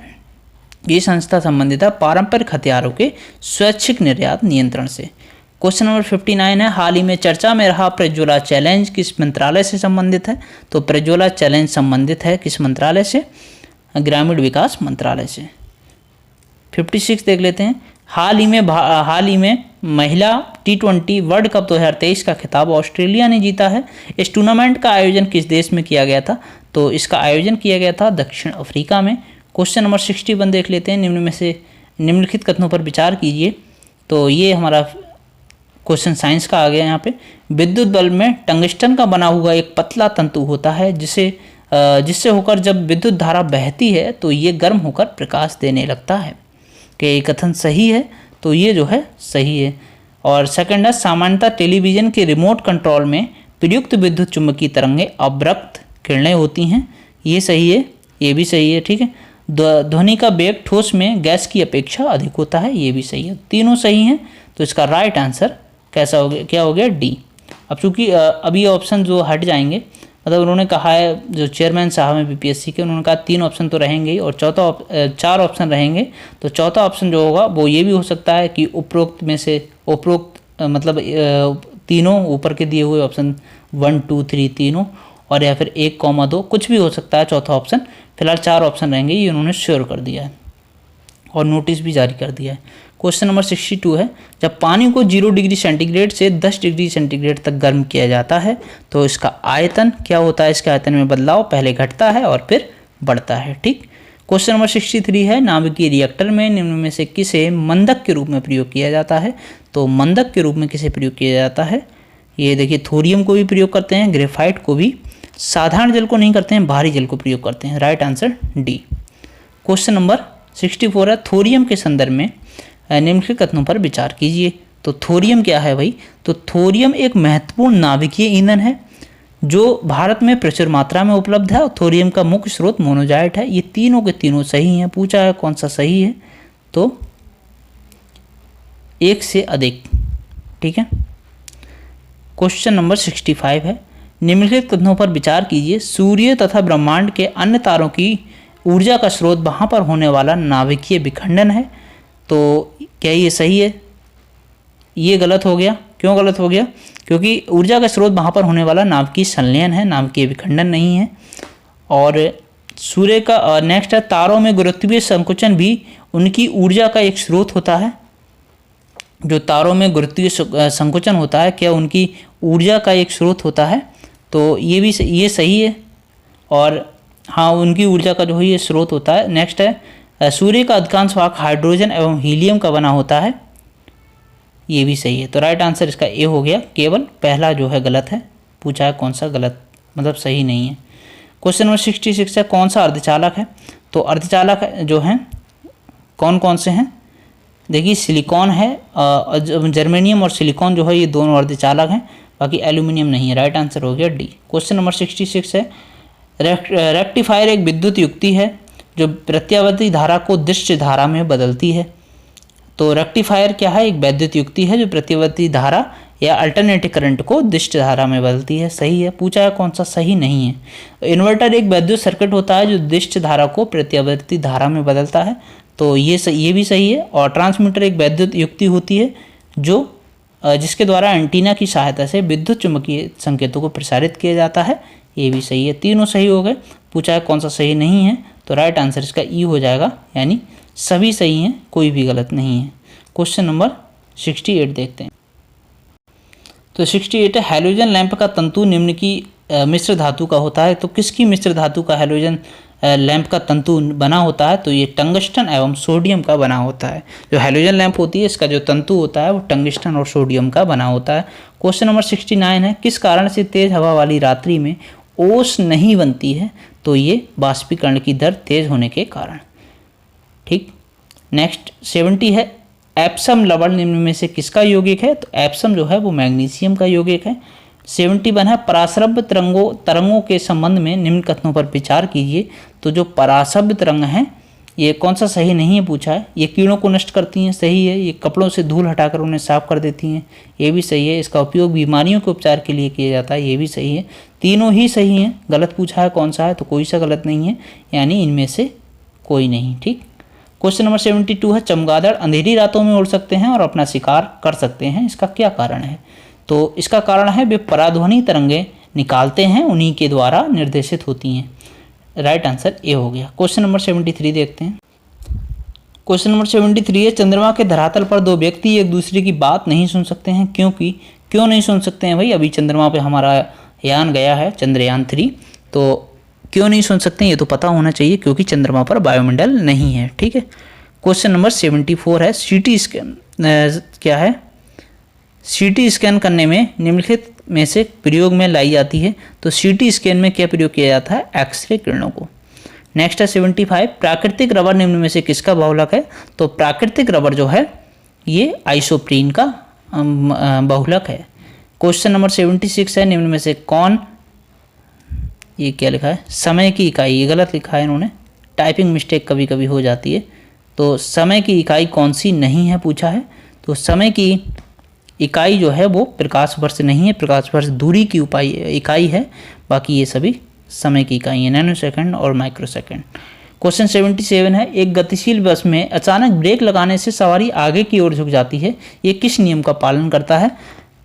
ये संस्था संबंधित है पारंपरिक हथियारों के स्वैच्छिक निर्यात नियंत्रण से। क्वेश्चन नंबर 59 है, हाल ही में चर्चा में रहा प्रज्वला चैलेंज किस मंत्रालय से संबंधित है? तो प्रज्वला चैलेंज संबंधित है किस मंत्रालय से? ग्रामीण विकास मंत्रालय से। 56 देख लेते हैं, हाल ही में महिला T20 वर्ल्ड कप 2023 का खिताब ऑस्ट्रेलिया ने जीता है। इस टूर्नामेंट का आयोजन किस देश में किया गया था? तो इसका आयोजन किया गया था दक्षिण अफ्रीका में। क्वेश्चन नंबर 61 देख लेते हैं, निम्न में से निम्नलिखित कथनों पर विचार कीजिए। तो ये हमारा क्वेश्चन साइंस का आ गया यहाँ पे। विद्युत बल्ब में टंगस्टन का बना हुआ एक पतला तंतु होता है जिससे होकर जब विद्युत धारा बहती है तो ये गर्म होकर प्रकाश देने लगता है। कि ये कथन सही है? तो ये जो है सही है। और सेकंड है, सामान्यतः टेलीविज़न के रिमोट कंट्रोल में प्रयुक्त विद्युत चुम्बकीय तरंगें अवरक्त किरणें होती हैं। ये सही है, ये भी सही है, ठीक है। ध्वनि का वेग ठोस में गैस की अपेक्षा अधिक होता है, ये भी सही है। तीनों सही हैं, तो इसका राइट आंसर कैसा हो गया? क्या हो गया? डी। अब चूँकि अभी ये ऑप्शन जो हट जाएंगे, मतलब उन्होंने कहा है जो चेयरमैन साहब हैं बीपीएससी के, उन्होंने कहा 3 ऑप्शन तो रहेंगे ही और 4 ऑप्शन रहेंगे। तो चौथा ऑप्शन जो होगा वो ये भी हो सकता है कि उपरोक्त में से मतलब तीनों ऊपर के दिए हुए ऑप्शन 1, 2, 3 तीनों, और या फिर 1, 2 कुछ भी हो सकता है चौथा ऑप्शन। फिलहाल 4 ऑप्शन रहेंगे, ये उन्होंने श्योर कर दिया है और नोटिस भी जारी कर दिया है। क्वेश्चन नंबर 62 है, जब पानी को 0 डिग्री सेंटीग्रेड से 10 डिग्री सेंटीग्रेड तक गर्म किया जाता है तो इसका आयतन क्या होता है? इसके आयतन में बदलाव पहले घटता है और फिर बढ़ता है। ठीक। क्वेश्चन नंबर 63 है, नाभिकीय रिएक्टर में निम्न में से किसे मंदक के रूप में प्रयोग किया जाता है? तो मंदक के रूप में किसे प्रयोग किया जाता है? ये देखिए, थोरियम को भी प्रयोग करते हैं, ग्रेफाइट को भी, साधारण जल को नहीं करते हैं, भारी जल को प्रयोग करते हैं। Right answer D. Question number 64 है, थोरियम के संदर्भ में निम्नलिखित कथनों पर विचार कीजिए। तो थोरियम क्या है भाई? तो थोरियम एक महत्वपूर्ण नाभिकीय ईंधन है जो भारत में प्रचुर मात्रा में उपलब्ध है और थोरियम का मुख्य स्रोत मोनोजाइट है। ये तीनों के तीनों सही हैं। पूछा है कौन सा सही है? तो एक से अधिक। ठीक है। क्वेश्चन नंबर 65 है, निम्नलिखित कथनों पर विचार कीजिए। सूर्य तथा ब्रह्मांड के अन्य तारों की ऊर्जा का स्रोत वहाँ पर होने वाला नाभिकीय विखंडन है। तो क्या ये सही है? ये गलत हो गया। क्यों गलत हो गया? क्योंकि ऊर्जा का स्रोत वहाँ पर होने वाला नाभिकीय संलयन है, नाभिकीय विखंडन नहीं है। और सूर्य का नेक्स्ट है, तारों में गुरुत्वीय संकुचन भी उनकी ऊर्जा का एक स्रोत होता है। जो तारों में गुरुत्वीय संकुचन होता है, क्या उनकी ऊर्जा का एक स्रोत होता है? तो ये सही है। और हाँ, उनकी ऊर्जा का जो है ये स्रोत होता है। नेक्स्ट है, सूर्य का अधिकांश भाग हाइड्रोजन एवं हीलियम का बना होता है। ये भी सही है। तो राइट आंसर इसका ए हो गया। केवल पहला जो है गलत है। पूछा है कौन सा गलत, मतलब सही नहीं है। क्वेश्चन नंबर 66 है, कौन सा अर्धचालक है? तो अर्धचालक जो हैं कौन कौन से हैं? देखिए, सिलिकॉन है, जर्मेनियम और सिलिकॉन जो है ये दोनों अर्धचालक हैं, बाकी एल्यूमिनियम नहीं है। राइट आंसर हो गया डी। क्वेश्चन नंबर 66 है, रेक्टिफायर एक विद्युत युक्ति है जो प्रत्यावर्ती धारा को दृश्य धारा में बदलती है। तो रेक्टिफायर क्या है? एक वैद्युत युक्ति है जो प्रत्यावर्ती धारा या अल्टरनेटिव करंट को दृश्य धारा में बदलती है। सही है। पूछा है कौन सा सही नहीं है? इन्वर्टर एक वैद्युत सर्किट होता है जो दृश्य धारा को प्रत्यावर्ती धारा में बदलता है। तो ये भी सही है। और ट्रांसमीटर एक वैद्युत युक्ति होती है जो जिसके द्वारा एंटीना की सहायता से विद्युत चुम्बकीय संकेतों को प्रसारित किया जाता है। ये भी सही है। तीनों सही हो गए। पूछा है कौन सा सही नहीं है? तो राइट आंसर इसका ई हो जाएगा, यानी सभी सही हैं, कोई भी गलत नहीं है। क्वेश्चन नंबर 68 देखते हैं। तो 68 है, हैलोजन लैंप का तंतु निम्न की मिश्र धातु का होता है। तो किसकी मिश्र धातु का हैलोजन लैंप का तंतु बना होता है? तो ये टंगस्टन एवं सोडियम का बना होता है। जो हैलोजन लैंप होती है इसका जो तंतु होता है वो टंगस्टन और सोडियम का बना होता है। क्वेश्चन नंबर 69 है, किस कारण से तेज हवा वाली रात्रि में ओस नहीं बनती है? तो ये बाष्पीकरण की दर तेज होने के कारण। ठीक। नेक्स्ट 70 है, एप्सम लवण निम्न में से किसका यौगिक है? तो एप्सम जो है वो मैग्नीशियम का यौगिक है। 71 है, पराश्रव्य तरंगों के संबंध में निम्न कथनों पर विचार कीजिए। तो जो पराश्रव्य तरंग हैं ये कौन सा सही नहीं है? पूछा है। ये कीड़ों को नष्ट करती हैं, सही है। ये कपड़ों से धूल हटाकर उन्हें साफ कर देती हैं, ये भी सही है। इसका उपयोग बीमारियों के उपचार के लिए किया जाता है, ये भी सही है। तीनों ही सही हैं। गलत पूछा है कौन सा है? तो कोई सा गलत नहीं है, यानी इनमें से कोई नहीं। ठीक। क्वेश्चन नंबर 72 है, चमगादड़ अंधेरी रातों में उड़ सकते हैं और अपना शिकार कर सकते हैं, इसका क्या कारण है? तो इसका कारण है वे पराध्वनि तरंगें निकालते हैं, उन्हीं के द्वारा निर्देशित होती हैं। राइट आंसर ए हो गया। क्वेश्चन नंबर 73 देखते हैं। क्वेश्चन नंबर 73 है, चंद्रमा के धरातल पर दो व्यक्ति एक दूसरे की बात नहीं सुन सकते हैं, क्यों नहीं सुन सकते हैं भाई? अभी चंद्रमा पे हमारा यान गया है, चंद्रयान 3, तो क्यों नहीं सुन सकते हैं ये तो पता होना चाहिए, क्योंकि चंद्रमा पर वायुमंडल नहीं है। ठीक है। क्वेश्चन नंबर 74 है, सीटी स्कैन क्या है? सीटी स्कैन करने में निम्नलिखित में से प्रयोग में लाई जाती है। तो सीटी स्कैन में क्या प्रयोग किया जाता है? एक्सरे किरणों को। नेक्स्ट है 75, प्राकृतिक रबर निम्न में से किसका बहुलक है? तो प्राकृतिक रबर जो है ये आइसोप्रीन का बहुलक है। क्वेश्चन नंबर 76 है, निम्न में से कौन, ये क्या लिखा है? समय की इकाई, ये गलत लिखा है इन्होंने, टाइपिंग मिस्टेक कभी कभी हो जाती है। तो समय की इकाई कौन सी नहीं है पूछा है? तो समय की इकाई जो है वो प्रकाश वर्ष नहीं है, प्रकाश वर्ष दूरी की इकाई है, बाकी ये सभी समय की इकाई है, नैनो सेकंड और माइक्रो सेकंड। क्वेश्चन 77 है, एक गतिशील बस में अचानक ब्रेक लगाने से सवारी आगे की ओर झुक जाती है, ये किस नियम का पालन करता है?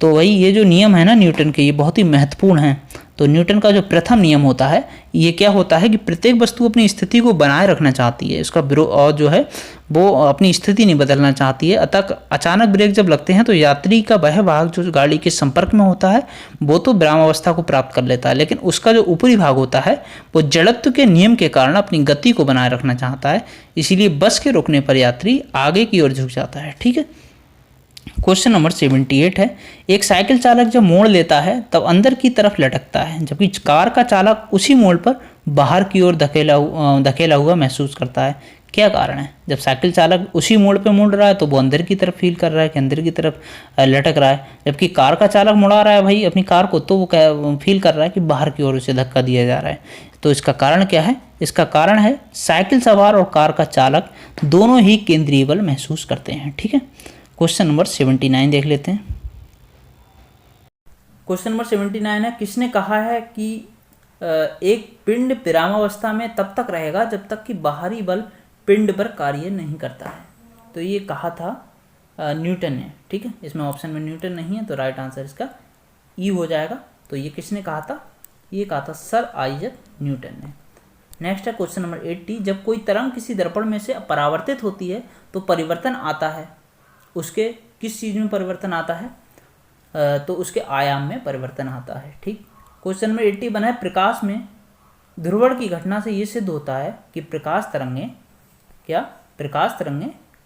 तो वही ये जो नियम है ना न्यूटन के, ये बहुत ही महत्वपूर्ण है। तो न्यूटन का जो प्रथम नियम होता है ये क्या होता है कि प्रत्येक वस्तु अपनी स्थिति को बनाए रखना चाहती है, इसका और जो है वो अपनी स्थिति नहीं बदलना चाहती है। अतः अचानक ब्रेक जब लगते हैं तो यात्री का वह भाग जो गाड़ी के संपर्क में होता है वो तो विरामावस्था को प्राप्त कर लेता है, लेकिन उसका जो ऊपरी भाग होता है वो जड़त्व के नियम के कारण अपनी गति को बनाए रखना चाहता है, इसीलिए बस के रुकने पर यात्री आगे की ओर झुक जाता है। ठीक है। क्वेश्चन नंबर 78 है, एक साइकिल चालक जब मोड़ लेता है तब अंदर की तरफ लटकता है, जबकि कार का चालक उसी मोड़ पर बाहर की ओर धकेला हुआ महसूस करता है। क्या कारण है? जब साइकिल चालक उसी मोड़ पे मुड़ रहा है तो वो अंदर की तरफ फील कर रहा है कि अंदर की तरफ लटक रहा है, जबकि कार का चालक मुड़ा रहा है भाई अपनी कार को, तो वो फील कर रहा है कि बाहर की ओर उसे धक्का दिया जा रहा है। तो इसका कारण क्या है? इसका कारण है साइकिल सवार और कार का चालक दोनों ही केंद्रीय बल महसूस करते हैं। ठीक है। क्वेश्चन नंबर 79 देख लेते हैं। क्वेश्चन नंबर 79 है, किसने कहा है कि एक पिंड विरामावस्था में तब तक रहेगा जब तक कि बाहरी बल पिंड पर कार्य नहीं करता है? तो ये कहा था न्यूटन ने। ठीक है, इसमें ऑप्शन में न्यूटन नहीं है तो राइट आंसर इसका ई हो जाएगा। तो ये किसने कहा था? ये कहा था सर आइजैक न्यूटन ने। नेक्स्ट है क्वेश्चन नंबर 80, जब कोई तरंग किसी दर्पण में से परावर्तित होती है तो परिवर्तन आता है, उसके किस चीज़ में परिवर्तन आता है? तो उसके आयाम में परिवर्तन आता है। ठीक। क्वेश्चन नंबर 81 है, प्रकाश में ध्रुवण की घटना से ये सिद्ध होता है कि प्रकाश तरंगें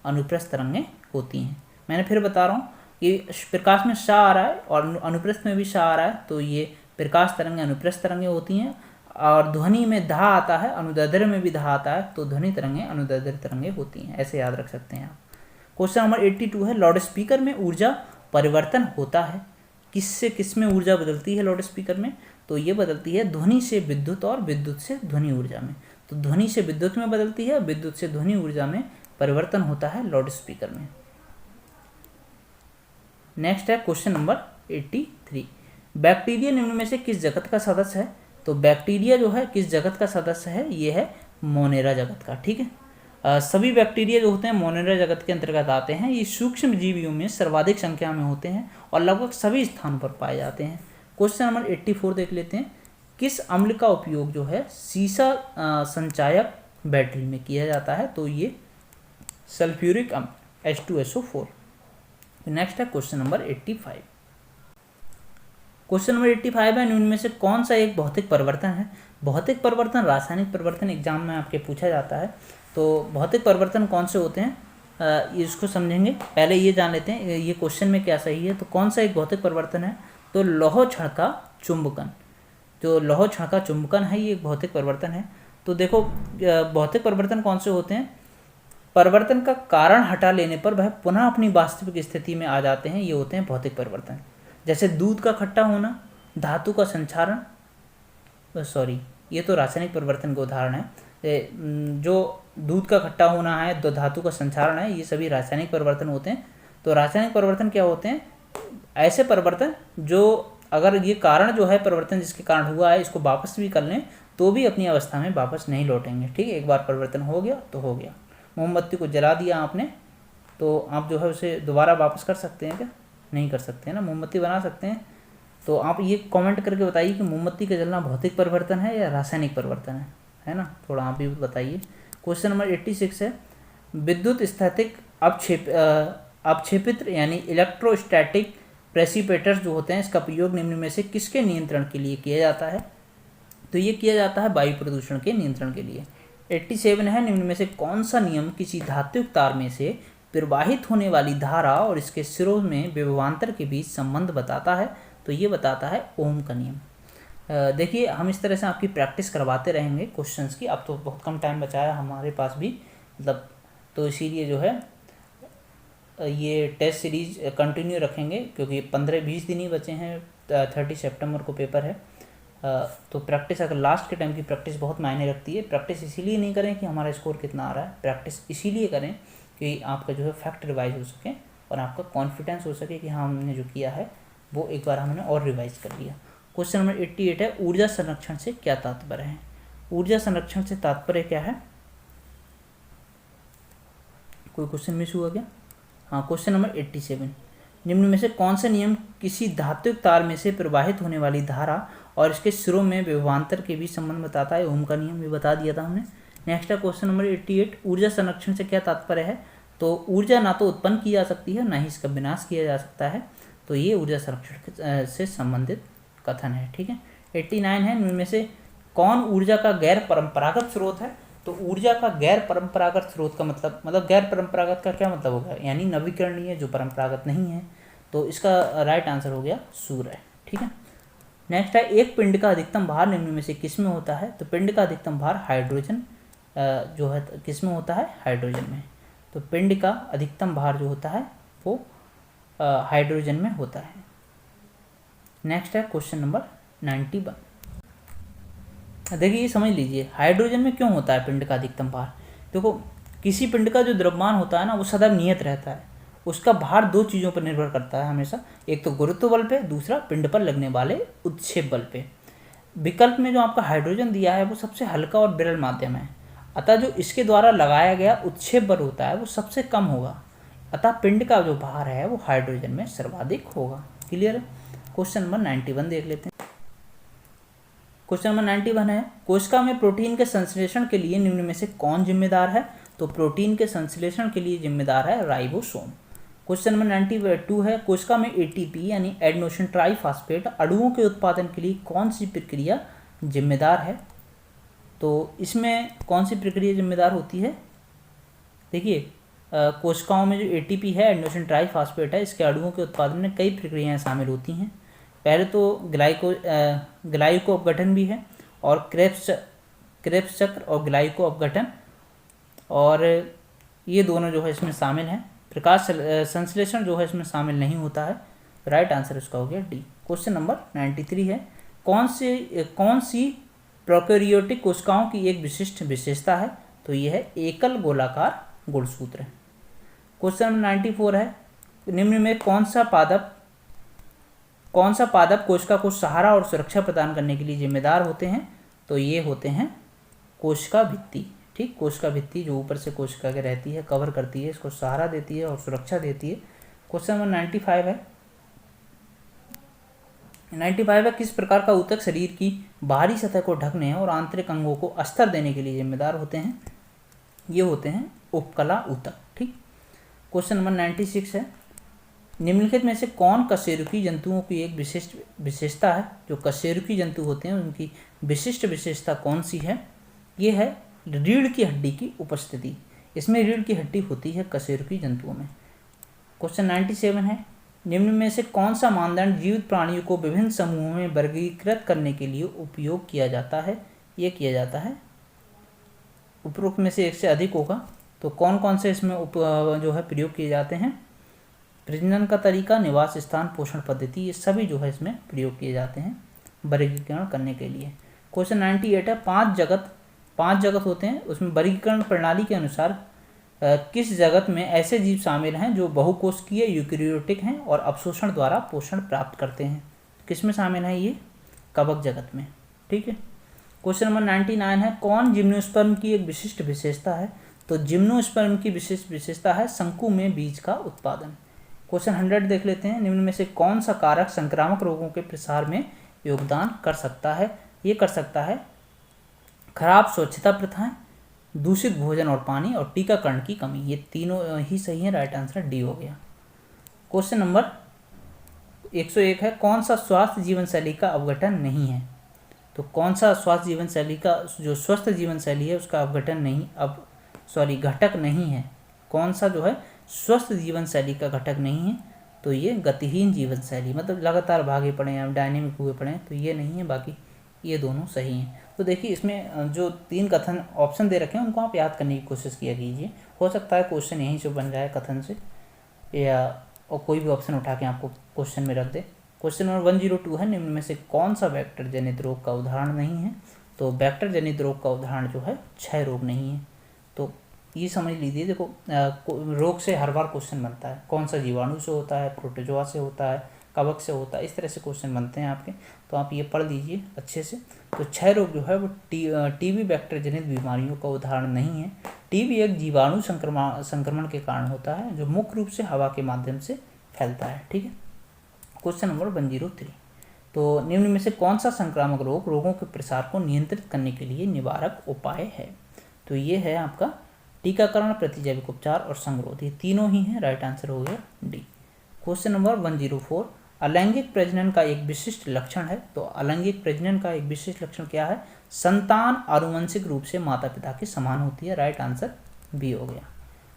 अनुप्रस्थ तरंगें होती हैं। मैंने फिर बता रहा हूँ कि प्रकाश में शाह आ रहा है और अनुप्रस्थ में भी शाह आ रहा है, तो ये प्रकाश तरंगें अनुप्रस्थ तरंगें होती हैं। और ध्वनि में धा आता है, अनुदैर्ध्य में भी धा आता है, तो ध्वनि तरंगें अनुदैर्ध्य तरंगें होती हैं। ऐसे याद रख सकते हैं आप। क्वेश्चन नंबर 82 है, लाउड स्पीकर में ऊर्जा परिवर्तन होता है, किससे किस में ऊर्जा बदलती है लाउड स्पीकर में? तो ये बदलती है ध्वनि से विद्युत और विद्युत से ध्वनि ऊर्जा में। तो ध्वनि से विद्युत में बदलती है, विद्युत से ध्वनि ऊर्जा में परिवर्तन होता है लाउड स्पीकर में। नेक्स्ट है क्वेश्चन नंबर 83, बैक्टीरिया निम्न में से किस जगत का सदस्य है? तो बैक्टीरिया जो है किस जगत का सदस्य है? ये है मोनेरा जगत का। ठीक है। सभी बैक्टीरिया जो होते हैं मोनेरा जगत के अंतर्गत आते हैं। ये सूक्ष्म जीवियों में सर्वाधिक संख्या में होते हैं और लगभग सभी स्थानों पर पाए जाते हैं। क्वेश्चन नंबर 84 देख लेते हैं, किस अम्ल का उपयोग जो है सीसा संचायक बैटरी में किया जाता है? तो ये सल्फ्यूरिक अम्ल H2SO4। नेक्स्ट है क्वेश्चन नंबर 85। क्वेश्चन नंबर 85 है, निम्न में से कौन सा एक भौतिक परिवर्तन है? भौतिक परिवर्तन, रासायनिक परिवर्तन एग्जाम में आपके पूछा जाता है। तो भौतिक परिवर्तन कौन से होते हैं इसको समझेंगे। पहले ये जान लेते हैं ये क्वेश्चन में क्या सही है। तो कौन सा एक भौतिक परिवर्तन है? तो लौह क्षण का चुंबकन। जो लौह क्षण का चुंबकन है ये एक भौतिक परिवर्तन है। तो देखो भौतिक परिवर्तन कौन से होते हैं? परिवर्तन का कारण हटा लेने पर वह पुनः अपनी वास्तविक स्थिति में आ जाते हैं, ये होते हैं भौतिक परिवर्तन। जैसे दूध का खट्टा होना, धातु का संक्षारण, ये तो रासायनिक परिवर्तन का उदाहरण है। जो दूध का खट्टा होना है, तो धातु का संक्षारण है, ये सभी रासायनिक परिवर्तन होते हैं। तो रासायनिक परिवर्तन क्या होते हैं? ऐसे परिवर्तन जो अगर ये कारण जो है परिवर्तन जिसके कारण हुआ है इसको वापस भी कर लें तो भी अपनी अवस्था में वापस नहीं लौटेंगे। ठीक है, एक बार परिवर्तन हो गया तो हो गया। मोमबत्ती को जला दिया आपने तो आप जो है उसे दोबारा वापस कर सकते हैं क्या? नहीं कर सकते हैं ना। मोमबत्ती बना सकते हैं। तो आप ये कमेंट करके बताइए कि मोमबत्ती का जलना भौतिक परिवर्तन है या रासायनिक परिवर्तन है ना? थोड़ा आप भी बताइए। क्वेश्चन नंबर 86 है, विद्युत स्थैतिक अपक्षेपित्र यानी इलेक्ट्रोस्टैटिक प्रेसिपिटेटर्स जो होते हैं इसका प्रयोग निम्न में से किसके नियंत्रण के लिए किया जाता है? तो ये किया जाता है वायु प्रदूषण के नियंत्रण के लिए। 87 है, निम्न में से कौन सा नियम किसी धात्विक तार में से प्रवाहित होने वाली धारा और इसके सिरों में विभवांतर के बीच संबंध बताता है? तो ये बताता है ओम का नियम। देखिए हम इस तरह से आपकी प्रैक्टिस करवाते रहेंगे क्वेश्चंस की। अब तो बहुत कम टाइम बचा है हमारे पास भी, मतलब तो इसीलिए जो है ये टेस्ट सीरीज कंटिन्यू रखेंगे क्योंकि 15-20 दिन ही बचे हैं। 30 सितंबर को पेपर है। तो प्रैक्टिस अगर लास्ट के टाइम की प्रैक्टिस बहुत मायने रखती है। प्रैक्टिस इसीलिए नहीं करें कि हमारा स्कोर कितना आ रहा है, प्रैक्टिस इसीलिए करें कि आपका जो है फैक्ट रिवाइज हो सके और आपका कॉन्फिडेंस हो सके कि हाँ हमने जो किया है वो एक बार हमने और रिवाइज कर लिया। क्वेश्चन नंबर 88 है, ऊर्जा संरक्षण से क्या तात्पर्य है? ऊर्जा संरक्षण से तात्पर्य क्या है? कोई क्वेश्चन मिस हुआ क्या? हाँ, क्वेश्चन नंबर 87, निम्न में से कौन सा नियम किसी धात्विक तार में से प्रवाहित होने वाली धारा और इसके सिरों में विभवांतर के बीच संबंध बताता है? ओम का नियम भी बता दिया था हमने। नेक्स्ट है क्वेश्चन नंबर 88, ऊर्जा संरक्षण से क्या तात्पर्य है? तो ऊर्जा ना तो उत्पन्न की जा सकती है ना ही इसका विनाश किया जा सकता है, तो ये ऊर्जा संरक्षण से संबंधित कथन है। ठीक है। 89 है, इनमें से कौन ऊर्जा का गैर परंपरागत स्रोत है? तो ऊर्जा का गैर परंपरागत स्रोत का मतलब गैर परंपरागत का क्या मतलब होगा? यानी नवीकरणीय, जो परंपरागत नहीं है। तो इसका राइट आंसर हो गया सूर्य। ठीक है। नेक्स्ट है, एक पिंड का अधिकतम भार निम्न में से किस में होता है? तो पिंड का अधिकतम भार हाइड्रोजन जो है किस में होता है? हाइड्रोजन में। तो पिंड का अधिकतम भार जो होता है वो हाइड्रोजन में होता है। नेक्स्ट है क्वेश्चन नंबर 91। देखिए ये समझ लीजिए, हाइड्रोजन में क्यों होता है पिंड का अधिकतम भार? देखो, किसी पिंड का जो द्रव्यमान होता है ना, वो सदैव नियत रहता है। उसका भार दो चीज़ों पर निर्भर करता है हमेशा, एक तो गुरुत्व बल पे, दूसरा पिंड पर लगने वाले उत्क्षेप बल पे। विकल्प में जो आपका हाइड्रोजन दिया है वो सबसे हल्का और विरल माध्यम है, अतः जो इसके द्वारा लगाया गया उत्क्षेप बल होता है वो सबसे कम होगा, अतः पिंड का जो भार है वो हाइड्रोजन में सर्वाधिक होगा। क्लियर है? क्वेश्चन नंबर 91 देख लेते हैं। क्वेश्चन नंबर 91 है, कोशिका में प्रोटीन के संश्लेषण के लिए निम्न में से कौन जिम्मेदार है? तो प्रोटीन के संश्लेषण के लिए जिम्मेदार है राइबोसोम। क्वेश्चन नंबर 92 है, कोशिका में एटीपी यानी एडेनोसिन ट्राइफॉस्फेट अणुओं के उत्पादन के लिए कौन सी प्रक्रिया जिम्मेदार है? तो इसमें कौन सी प्रक्रिया जिम्मेदार होती है? देखिए, कोशिकाओं में जो एटीपी है, एडेनोसिन ट्राइफॉस्फेट है, इसके अणुओं के उत्पादन में कई प्रक्रियाएं शामिल होती हैं। पहले तो ग्लाइको अपघटन भी है, और क्रेब्स चक्र और ग्लाइको अपघटन, और ये दोनों जो है इसमें शामिल हैं। प्रकाश संश्लेषण जो है इसमें शामिल नहीं होता है। राइट आंसर इसका हो गया डी। क्वेश्चन नंबर 93 है, कौन सी प्रोकैरियोटिक कोशिकाओं की एक विशिष्ट विशेषता है? तो यह है एकल गोलाकार गुणसूत्र। क्वेश्चन नंबर 94 है, निम्न में कौन सा पादप कोशिका को सहारा और सुरक्षा प्रदान करने के लिए जिम्मेदार होते हैं? तो ये होते हैं कोशिका भित्ति। ठीक, कोशिका भित्ति जो ऊपर से कोशिका के रहती है, कवर करती है, इसको सहारा देती है और सुरक्षा देती है। क्वेश्चन नंबर 95 है, 95 है, किस प्रकार का ऊतक शरीर की बाहरी सतह को ढकने और आंतरिक अंगों को अस्तर देने के लिए जिम्मेदार होते हैं? ये होते हैं उपकला ऊतक। ठीक। क्वेश्चन नंबर 96 है, निम्नलिखित में से कौन कशेरुकी जंतुओं की एक विशिष्ट विशेषता है? जो कशेरुकी जंतु होते हैं उनकी विशिष्ट विशेषता कौन सी है? ये है रीढ़ की हड्डी की उपस्थिति। इसमें रीढ़ की हड्डी होती है कशेरुकी जंतुओं में। क्वेश्चन 97 है, निम्न में से कौन सा मानदंड जीवित प्राणियों को विभिन्न समूहों में वर्गीकृत करने के लिए उपयोग किया जाता है? ये किया जाता है, उपरोक्त में से एक से अधिक होगा। तो कौन कौन से इसमें जो है प्रयोग किए जाते हैं? प्रजनन का तरीका, निवास स्थान, पोषण पद्धति, ये सभी जो है इसमें प्रयोग किए जाते हैं वर्गीकरण करने के लिए। क्वेश्चन 98 है, पांच जगत होते हैं, उसमें वर्गीकरण प्रणाली के अनुसार किस जगत में ऐसे जीव शामिल हैं जो बहुकोशिकीय यूकेरियोटिक हैं और अवशोषण द्वारा पोषण प्राप्त करते हैं? किस में शामिल है ये? कवक जगत में। ठीक है। क्वेश्चन नंबर 99 है, कौन जिम्नोस्पर्म की एक विशिष्ट विशेषता है? तो जिम्नोस्पर्म की विशिष्ट विशेषता है शंकु में बीज का उत्पादन। क्वेश्चन 100 देख लेते हैं, निम्न में से कौन सा कारक संक्रामक रोगों के प्रसार में योगदान कर सकता है? ये कर सकता है खराब स्वच्छता प्रथाएं, दूषित भोजन और पानी, और टीकाकरण की कमी। ये तीनों ही सही है। राइट आंसर डी हो गया। क्वेश्चन नंबर 101 है, कौन सा स्वास्थ्य जीवन शैली का अवगठन नहीं है? तो कौन सा स्वास्थ्य जीवन शैली का जो स्वस्थ जीवन शैली है उसका अवगठन नहीं घटक नहीं है? कौन सा जो है स्वस्थ जीवन शैली का घटक नहीं है? तो ये गतिहीन जीवन शैली, मतलब लगातार भागे पड़े हैं, डायनेमिक हुए पड़े हैं, तो ये नहीं है, बाकी ये दोनों सही हैं। तो देखिए इसमें जो 3 कथन ऑप्शन दे रखे हैं उनको आप याद करने की कोशिश किया कीजिए। हो सकता है क्वेश्चन यहीं से बन जाए कथन से, या और कोई भी ऑप्शन उठा के आपको क्वेश्चन में रख दे। क्वेश्चन नंबर 102 है, निम्न में से कौन सा वेक्टर जनित रोग का उदाहरण नहीं है? तो वेक्टर जनित रोग का उदाहरण जो है क्षय रोग नहीं है। तो ये समझ लीजिए, देखो रोग से हर बार क्वेश्चन बनता है, कौन सा जीवाणु से होता है, प्रोटोजोआ से होता है, कवक से होता है, इस तरह से क्वेश्चन बनते हैं आपके। तो आप ये पढ़ लीजिए अच्छे से। तो क्षय रोग जो है वो टीबी वेक्टर जनित बीमारियों का उदाहरण नहीं है। टीबी एक जीवाणु संक्रमण के कारण होता है जो मुख्य रूप से हवा के माध्यम से फैलता है। ठीक है, क्वेश्चन नंबर 103। तो निम्न में से कौन सा संक्रामक रोग रोगों के प्रसार को नियंत्रित करने के लिए निवारक उपाय है? तो ये है आपका टीकाकरण, प्रतिजैविक उपचार और संगरोध, ये तीनों ही हैं। राइट आंसर हो गया डी। Question number 104। अलैंगिक प्रजनन का एक विशिष्ट लक्षण है। तो अलैंगिक प्रजनन का एक विशिष्ट लक्षण क्या है? संतान आनुवंशिक रूप से माता पिता के समान होती है। राइट आंसर बी हो गया।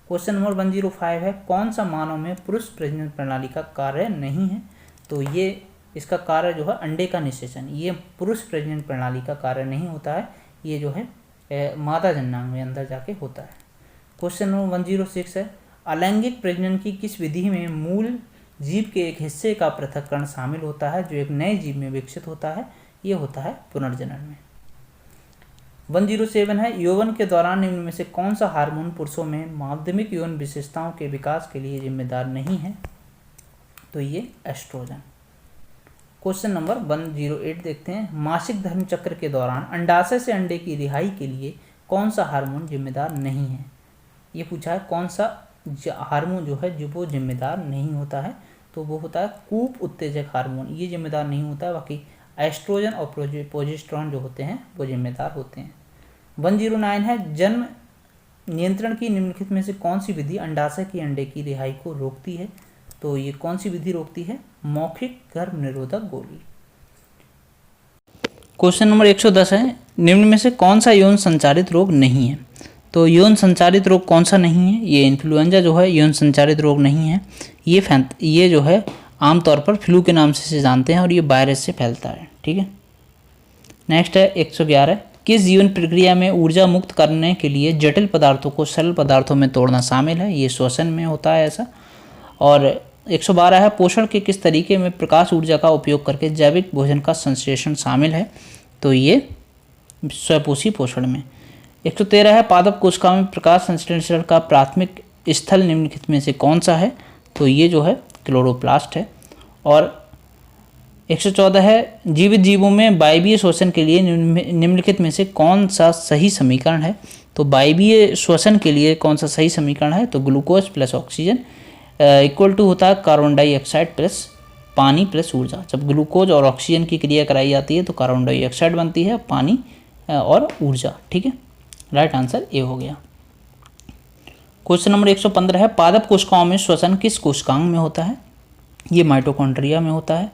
क्वेश्चन नंबर 105 है, कौन सा मानव में पुरुष प्रजनन प्रणाली का कार्य नहीं है? तो ये इसका कार्य जो है अंडे का निषेचन, ये पुरुष प्रजनन प्रणाली का कार्य नहीं होता है, ये जो है मादा जननांग में अंदर जाके होता है। क्वेश्चन नंबर 106 है, अलैंगिक प्रजनन की किस विधि में मूल जीव के एक हिस्से का पृथक्करण शामिल होता है जो एक नए जीव में विकसित होता है? ये होता है पुनर्जनन में। 107 है, यौवन के दौरान निम्न में से कौन सा हार्मोन पुरुषों में माध्यमिक यौन विशेषताओं के विकास के लिए जिम्मेदार नहीं है? तो ये एस्ट्रोजन। क्वेश्चन नंबर 108 देखते हैं, मासिक धर्म चक्र के दौरान अंडाशय से अंडे की रिहाई के लिए कौन सा हार्मोन जिम्मेदार नहीं है? ये पूछा है कौन सा हार्मोन जो है जो वो जिम्मेदार नहीं होता है? तो वो होता है कूप उत्तेजक हार्मोन, ये जिम्मेदार नहीं होता है, बाकी एस्ट्रोजन और प्रोजेस्टेरोन जो होते हैं वो जिम्मेदार होते हैं। 109 है, जन्म नियंत्रण की निम्नलिखित में से कौन सी विधि अंडाशय की अंडे की रिहाई को रोकती है? तो ये कौन सी विधि रोकती है? मौखिक गर्भ निरोधक गोली। क्वेश्चन नंबर 110 है, निम्न में से कौन सा यौन संचारित रोग नहीं है? तो यौन संचारित रोग कौन सा नहीं है? ये इन्फ्लुएंजा जो है यौन संचारित रोग नहीं है, ये जो है आमतौर पर फ्लू के नाम से जानते हैं और ये वायरस से फैलता है। ठीक है, नेक्स्ट है 111, किस जीवन प्रक्रिया में ऊर्जा मुक्त करने के लिए जटिल पदार्थों को सरल पदार्थों में तोड़ना शामिल है? ये श्वसन में होता है ऐसा। और 112 है, पोषण के किस तरीके में प्रकाश ऊर्जा का उपयोग करके जैविक भोजन का संश्लेषण शामिल है? तो ये स्वपोषी पोषण में। 113 है, पादप कोशिका में प्रकाश संश्लेषण का प्राथमिक स्थल निम्नलिखित में से कौन सा है? तो ये जो है क्लोरोप्लास्ट है। और 114 है, जीवित जीवों में वायवीय श्वसन के लिए निम्नलिखित में से कौन सा सही समीकरण है? तो वायवीय श्वसन के लिए कौन सा सही समीकरण है? तो glucose plus oxygen equal to होता है कार्बन डाइऑक्साइड प्लस पानी प्लस ऊर्जा। जब ग्लूकोज और ऑक्सीजन की क्रिया कराई जाती है तो कार्बन डाइऑक्साइड बनती है, पानी और ऊर्जा। ठीक है, राइट आंसर ए हो गया। क्वेश्चन नंबर 115 है, पादप कोशिकाओं में श्वसन किस कोशिकांग में होता है? ये माइटोकॉन्ड्रिया में होता है।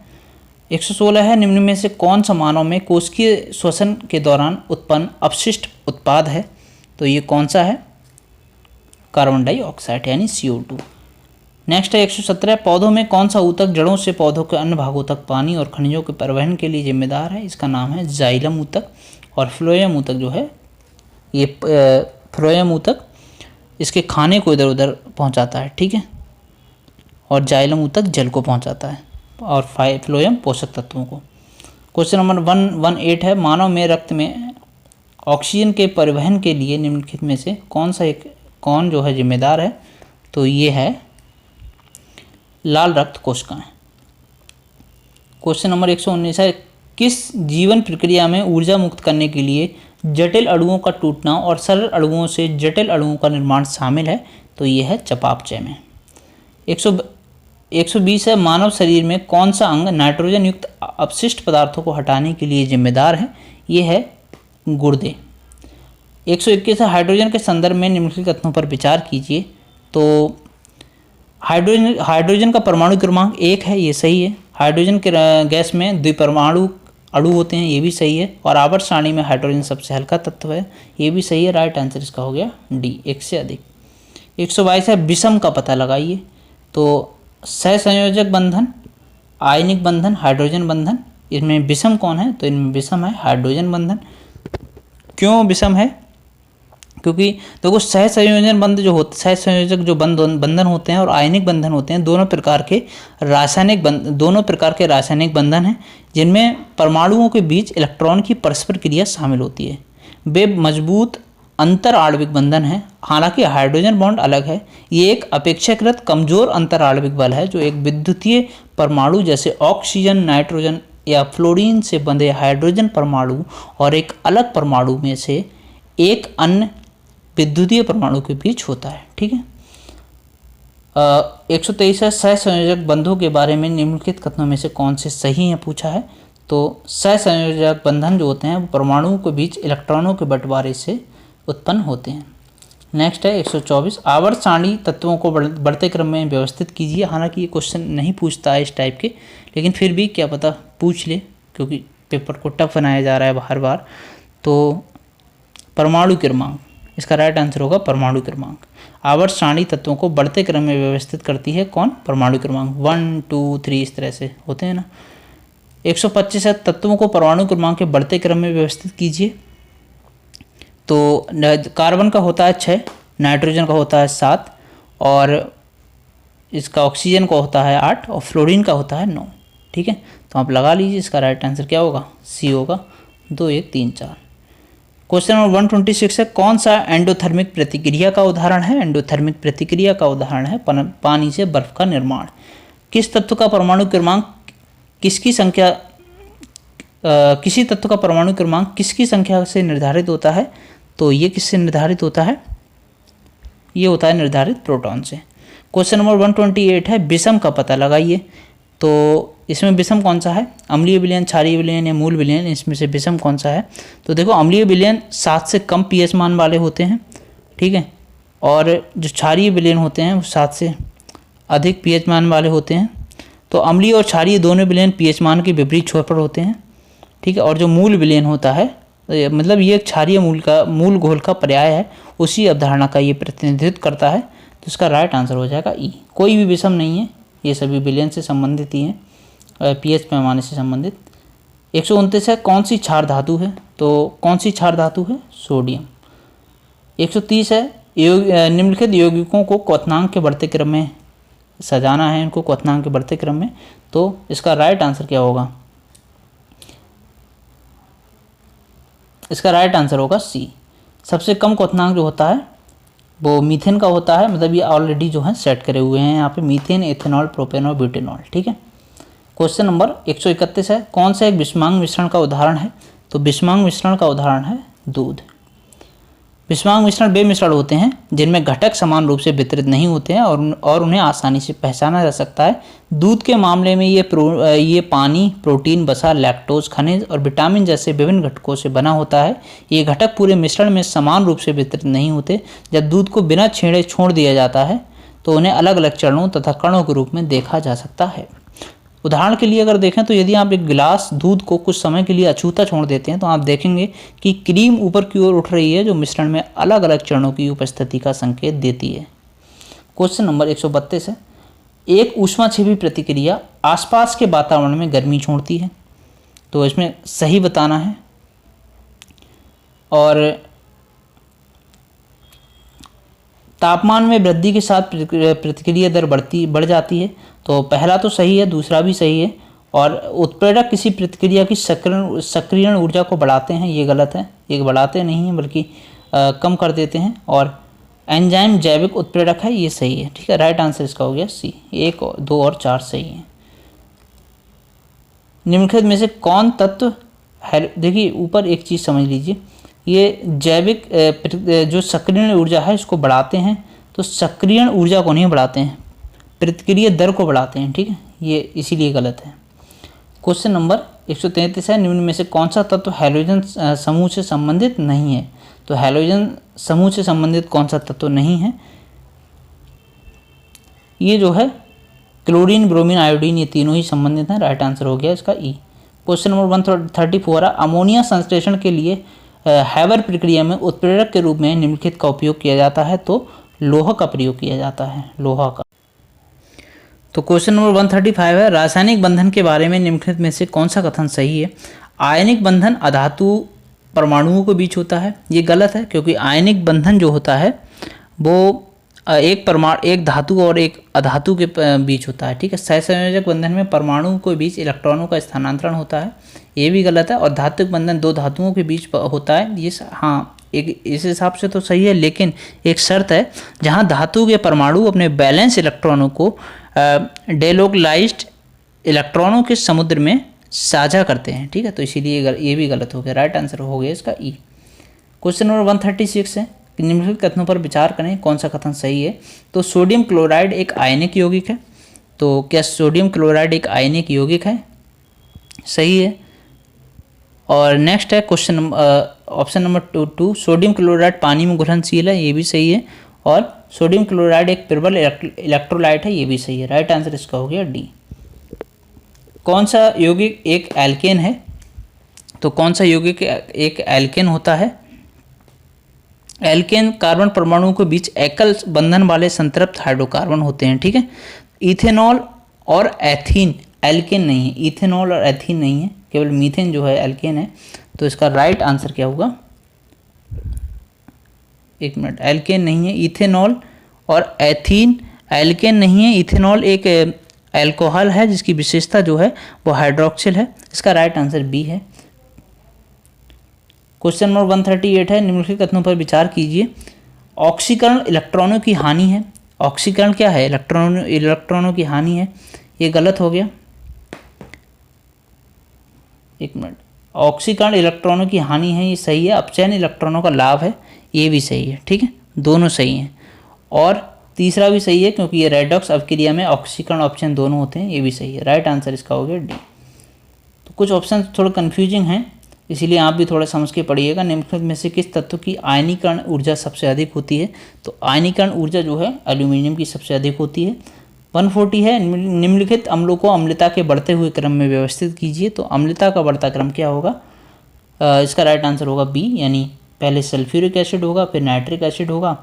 116 है, निम्न में से कौन सा मानव में कोशिकीय श्वसन के दौरान उत्पन्न अपशिष्ट उत्पाद है? तो ये कौन सा है? कार्बन डाइऑक्साइड यानी CO2। नेक्स्ट है 117, पौधों में कौन सा ऊतक जड़ों से पौधों के अन्य भागों तक पानी और खनिजों के परिवहन के लिए जिम्मेदार है? इसका नाम है जाइलम ऊतक। और फ्लोएम ऊतक जो है, ये फ्लोएम ऊतक इसके खाने को इधर उधर पहुंचाता है। ठीक है, और जाइलम ऊतक जल को पहुंचाता है और फ्लोएम पोषक तत्वों को। क्वेश्चन नंबर 118 है, मानव में रक्त में ऑक्सीजन के परिवहन के लिए निम्नलिखित में से कौन जो है जिम्मेदार है? तो ये है लाल रक्त कोशिकाएं। क्वेश्चन नंबर 119 है, किस जीवन प्रक्रिया में ऊर्जा मुक्त करने के लिए जटिल अणुओं का टूटना और सरल अणुओं से जटिल अणुओं का निर्माण शामिल है? तो ये है चयापचय में। 120 है, मानव शरीर में कौन सा अंग नाइट्रोजन युक्त अपशिष्ट पदार्थों को हटाने के लिए जिम्मेदार है? ये है गुर्दे। 121 है, हाइड्रोजन के संदर्भ में निम्नलिखित कथनों पर विचार कीजिए। तो हाइड्रोजन का परमाणु क्रमांक 1 है, ये सही है। हाइड्रोजन के गैस में द्विपरमाणु अणु होते हैं, ये भी सही है। और आवर्त सारणी में हाइड्रोजन सबसे हल्का तत्व है, ये भी सही है। राइट आंसर इसका हो गया डी, एक से अधिक। 122 है, विषम का पता लगाइए। तो सहसंयोजक बंधन, आयनिक बंधन, हाइड्रोजन बंधन, इसमें विषम कौन है? तो इनमें विषम है हाइड्रोजन बंधन। क्यों विषम है? क्योंकि देखो सहसंयोजन बंध जो होते, सहसंयोजक जो बंधन होते हैं और आयनिक बंधन होते हैं, दोनों प्रकार के रासायनिक बंधन हैं जिनमें परमाणुओं के बीच इलेक्ट्रॉन की परस्पर क्रिया शामिल होती है। वे मजबूत अंतर आणविक बंधन है। हालांकि हाइड्रोजन बॉन्ड अलग है, ये एक अपेक्षाकृत कमजोर अंतर आणविक बल है जो एक विद्युतीय परमाणु जैसे ऑक्सीजन, नाइट्रोजन या फ्लोरीन से बंधे हाइड्रोजन परमाणु और एक अलग परमाणु में से एक अन्य विद्युतीय परमाणु के बीच होता है। ठीक है, 123 है, सहसंयोजक बंधों के बारे में निम्नलिखित कथनों में से कौन से सही हैं पूछा है। तो सहसंयोजक बंधन जो होते हैं वो परमाणुओं के बीच इलेक्ट्रॉनों के बंटवारे से उत्पन्न होते हैं। नेक्स्ट है 124, आवर्त सारणी तत्वों को बढ़ते क्रम में व्यवस्थित कीजिए। हालांकि ये क्वेश्चन नहीं पूछता है इस टाइप के, लेकिन फिर भी क्या पता पूछ ले, क्योंकि पेपर को टफ बनाया जा रहा है बार बार। तो परमाणु क्रमांक, इसका राइट आंसर होगा परमाणु क्रमांक। आवर्त सारणी तत्वों को बढ़ते क्रम में व्यवस्थित करती है कौन? परमाणु क्रमांक। 1 2 3 इस तरह से होते हैं ना। 125 है, तत्वों को परमाणु क्रमांक के बढ़ते क्रम में व्यवस्थित कीजिए। तो कार्बन का होता है 6, नाइट्रोजन का होता है 7, और इसका ऑक्सीजन का होता है 8, और फ्लोरीन का होता है 9। ठीक है, तो आप लगा लीजिए, इसका राइट आंसर क्या होगा? सी होगा। 2 1 3 4। क्वेश्चन नंबर 126 है, कौन सा एंडोथर्मिक प्रतिक्रिया का उदाहरण है? एंडोथर्मिक प्रतिक्रिया का उदाहरण है पानी से बर्फ का निर्माण। किस तत्व का परमाणु क्रमांक किसी तत्व का परमाणु क्रमांक किसकी संख्या से निर्धारित होता है? तो ये किससे निर्धारित होता है? ये होता है निर्धारित प्रोटॉन से। क्वेश्चन नंबर 128 है, विषम का पता लगाइए। तो इसमें विषम कौन सा है? अम्लीय विलयन, क्षारीय विलयन या मूल विलयन? इसमें से विषम कौन सा है? तो देखो, अम्लीय विलयन 7 से कम पीएच मान वाले होते हैं, ठीक है, और जो क्षारीय विलयन होते हैं वो 7 से अधिक पीएच मान वाले होते हैं। तो अम्लीय और क्षारीय दोनों विलयन पीएच मान के विपरीत छोर पर होते हैं, ठीक है। और जो मूल विलयन होता है, मतलब ये क्षारीय मूल घोल का पर्याय है, उसी अवधारणा का ये प्रतिनिधित्व करता है। तो इसका राइट आंसर हो जाएगा ई। कोई भी विषम नहीं है, ये सभी विलयन से संबंधित ही हैं, पीएच पैमाने से संबंधित। 129 है, कौन सी क्षार धातु है? तो कौन सी क्षार धातु है? सोडियम। 130 है, निम्नलिखित यौगिकों को क्वथनांक के बढ़ते क्रम में सजाना है, इनको क्वथनांक के बढ़ते क्रम में। तो इसका राइट आंसर क्या होगा? इसका राइट आंसर होगा सी। सबसे कम क्वथनांक जो होता है वो मीथेन का होता है, मतलब ये ऑलरेडी जो है सेट करे हुए हैं यहाँ पे, मीथेन, एथेनॉल, प्रोपेनॉल, ब्यूटेनॉल, ठीक है। क्वेश्चन नंबर 131 है, कौन सा एक विषमांग मिश्रण का उदाहरण है? तो विषमांग मिश्रण का उदाहरण है दूध। विषमांग मिश्रण वे मिश्रण होते हैं जिनमें घटक समान रूप से वितरित नहीं होते हैं और उन्हें आसानी से पहचाना जा सकता है। दूध के मामले में ये पानी, प्रोटीन, वसा, लैक्टोज, खनिज और विटामिन जैसे विभिन्न घटकों से बना होता है। ये घटक पूरे मिश्रण में समान रूप से वितरित नहीं होते। जब दूध को बिना छेड़े छोड़ दिया जाता है तो उन्हें अलग अलग चरणों तथा कणों के रूप में देखा जा सकता है। उदाहरण के लिए अगर देखें तो यदि आप एक गिलास दूध को कुछ समय के लिए अछूता छोड़ देते हैं तो आप देखेंगे कि क्रीम ऊपर की ओर उठ रही है, जो मिश्रण में अलग अलग चरणों की उपस्थिति का संकेत देती है। क्वेश्चन नंबर 132 है, एक ऊष्माक्षेपी प्रतिक्रिया आसपास के वातावरण में गर्मी छोड़ती है। तो इसमें सही बताना है। और तापमान में वृद्धि के साथ प्रतिक्रिया दर बढ़ जाती है। तो पहला तो सही है, दूसरा भी सही है। और उत्प्रेरक किसी प्रतिक्रिया की सक्रियण ऊर्जा को बढ़ाते हैं, ये गलत है। ये बढ़ाते नहीं हैं बल्कि कम कर देते हैं। और एंजाइम जैविक उत्प्रेरक है, ये सही है, ठीक है। राइट आंसर इसका हो गया सी। 1 2 और 4 सही है। निम्नलिखित में से कौन तत्व है? देखिए ऊपर एक चीज़ समझ लीजिए, ये जैविक जो सक्रियण ऊर्जा है इसको बढ़ाते हैं, तो सक्रियण ऊर्जा को नहीं बढ़ाते हैं, प्रतिक्रिया दर को बढ़ाते हैं, ठीक है। ये इसीलिए गलत है। क्वेश्चन नंबर 133 है, निम्न में से कौन सा तत्व हैलोजन समूह से संबंधित नहीं है? तो हैलोजन समूह से संबंधित कौन सा तत्व नहीं है? ये जो है क्लोरीन, ब्रोमीन, आयोडीन, ये तीनों ही संबंधित हैं। राइट आंसर हो गया इसका ई। क्वेश्चन नंबर 134 है, अमोनिया संश्लेषण के लिए हैबर प्रक्रिया में उत्प्रेरक के रूप में निम्नलिखित का उपयोग किया जाता है। तो लोहा का प्रयोग किया जाता है, लोहा का। तो क्वेश्चन नंबर 135 है, रासायनिक बंधन के बारे में निम्नलिखित में से कौन सा कथन सही है? आयनिक बंधन अधातु परमाणुओं के बीच होता है। ये गलत है, क्योंकि आयनिक बंधन जो होता है वो एक धातु और एक अधातु के बीच होता है, ठीक है। सहसंयोजक बंधन में परमाणुओं के बीच इलेक्ट्रॉनों का स्थानांतरण होता है, ये भी गलत है। और धात्विक बंधन दो धातुओं के बीच होता है, ये हाँ एक इस हिसाब से तो सही है, लेकिन एक शर्त है, जहाँ धातु के परमाणु अपने बैलेंस इलेक्ट्रॉनों को डेलोकलाइज्ड इलेक्ट्रॉनों के समुद्र में साझा करते हैं, ठीक है। तो इसीलिए ये भी गलत हो गया। राइट आंसर हो गया इसका ई। क्वेश्चन नंबर 136 है, निम्नलिखित कथनों पर विचार करें, कौन सा कथन सही है। तो सोडियम क्लोराइड एक आयनिक यौगिक है। तो क्या सोडियम क्लोराइड एक आयनिक यौगिक है? सही है। और नेक्स्ट है question option number 2, sodium chloride पानी में घुलनशील है, ये भी सही है। और सोडियम क्लोराइड एक प्रबल इलेक्ट्रोलाइट है, ये भी सही है। राइट आंसर इसका हो गया डी। कौन सा यौगिक एक एल्केन है? तो कौन सा यौगिक एक एल्केन होता है? एल्केन कार्बन परमाणुओं के बीच एकल बंधन वाले संतृप्त हाइड्रोकार्बन होते हैं, ठीक है। इथेनॉल और एथीन एल्केन नहीं है, इथेनॉल और एथीन नहीं है, केवल मीथेन जो है एल्केन है। तो इसका राइट आंसर क्या होगा? एक मिनट, एल्केन नहीं है, इथेनॉल और एथीन एल्केन नहीं है। इथेनॉल एक एल्कोहल है जिसकी विशेषता जो है वो हाइड्रोक्सिल है। इसका राइट आंसर बी है। क्वेश्चन नंबर 138 है, निम्नलिखित कथनों पर विचार कीजिए। ऑक्सीकरण इलेक्ट्रॉनों की हानि है। ऑक्सीकरण क्या है? इलेक्ट्रॉनों की हानि है, ये गलत हो गया। एक मिनट, ऑक्सीकरण इलेक्ट्रॉनों की हानि है, ये सही है। अपचयन इलेक्ट्रॉनों का लाभ है, ये भी सही है, ठीक है, दोनों सही हैं। और तीसरा भी सही है क्योंकि ये रेडॉक्स अवक्रिया में ऑक्सीकरण ऑप्शन दोनों होते हैं, ये भी सही है। राइट आंसर इसका हो गया डी। तो कुछ ऑप्शन थोड़े कन्फ्यूजिंग हैं, इसीलिए आप भी थोड़ा समझ के पढ़िएगा। निम्नलिखित में से किस तत्व की आयनीकरण ऊर्जा सबसे अधिक होती है? तो आयनीकरण ऊर्जा जो है एल्यूमिनियम की सबसे अधिक होती है। 140 है, निम्नलिखित अम्लों को अम्लता के बढ़ते हुए क्रम में व्यवस्थित कीजिए। तो अम्लता का बढ़ता क्रम क्या होगा? इसका राइट आंसर होगा बी, यानी पहले सल्फ्यूरिक एसिड होगा, फिर नाइट्रिक एसिड होगा,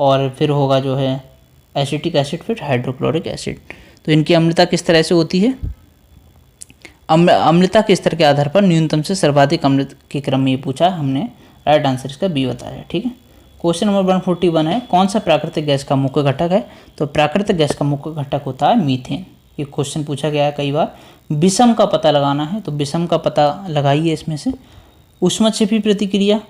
और फिर होगा जो है एसिटिक एसिड, फिर हाइड्रोक्लोरिक एसिड। तो इनकी अम्लता किस तरह से होती है? अम्लता के स्तर के आधार पर न्यूनतम से सर्वाधिक अम्ल के क्रम में ये पूछा हमने। राइट आंसर इसका बी बताया, ठीक है। क्वेश्चन नंबर 141 है, कौन सा प्राकृतिक गैस का मुख्य घटक है? तो प्राकृतिक गैस का मुख्य घटक होता है मीथेन। ये क्वेश्चन पूछा गया है कई बार। विषम का पता लगाना है, तो विषम का पता लगाइए। इसमें से ऊष्मक्षेपी प्रतिक्रिया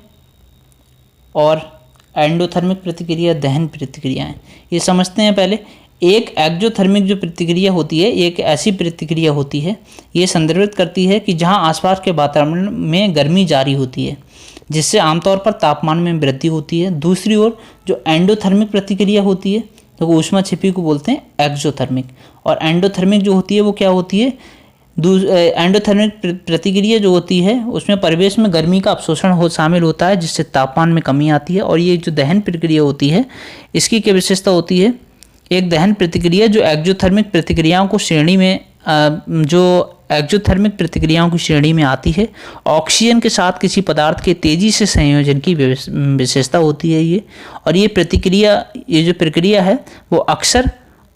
और एंडोथर्मिक प्रतिक्रिया, दहन प्रतिक्रियाएं, ये समझते हैं पहले। एक एक्जोथर्मिक जो प्रतिक्रिया होती है, एक ऐसी प्रतिक्रिया होती है, ये संदर्भित करती है कि जहां आसपास के वातावरण में गर्मी जारी होती है, जिससे आमतौर पर तापमान में वृद्धि होती है। दूसरी ओर जो एंडोथर्मिक प्रतिक्रिया होती है, तो ऊष्मक्षेपी को बोलते हैं एक्जोथर्मिक। और एंडोथर्मिक जो होती है वो क्या होती है? एंडोथर्मिक प्रतिक्रिया जो होती है उसमें परिवेश में गर्मी का अवशोषण शामिल होता है, जिससे तापमान में कमी आती है। और ये जो दहन प्रक्रिया होती है, इसकी क्या विशेषता होती है? एक दहन प्रतिक्रिया जो एक्जोथर्मिक प्रतिक्रियाओं को श्रेणी में की श्रेणी में आती है। ऑक्सीजन के साथ किसी पदार्थ के तेजी से संयोजन की विशेषता होती है ये। और ये जो प्रक्रिया है वो अक्सर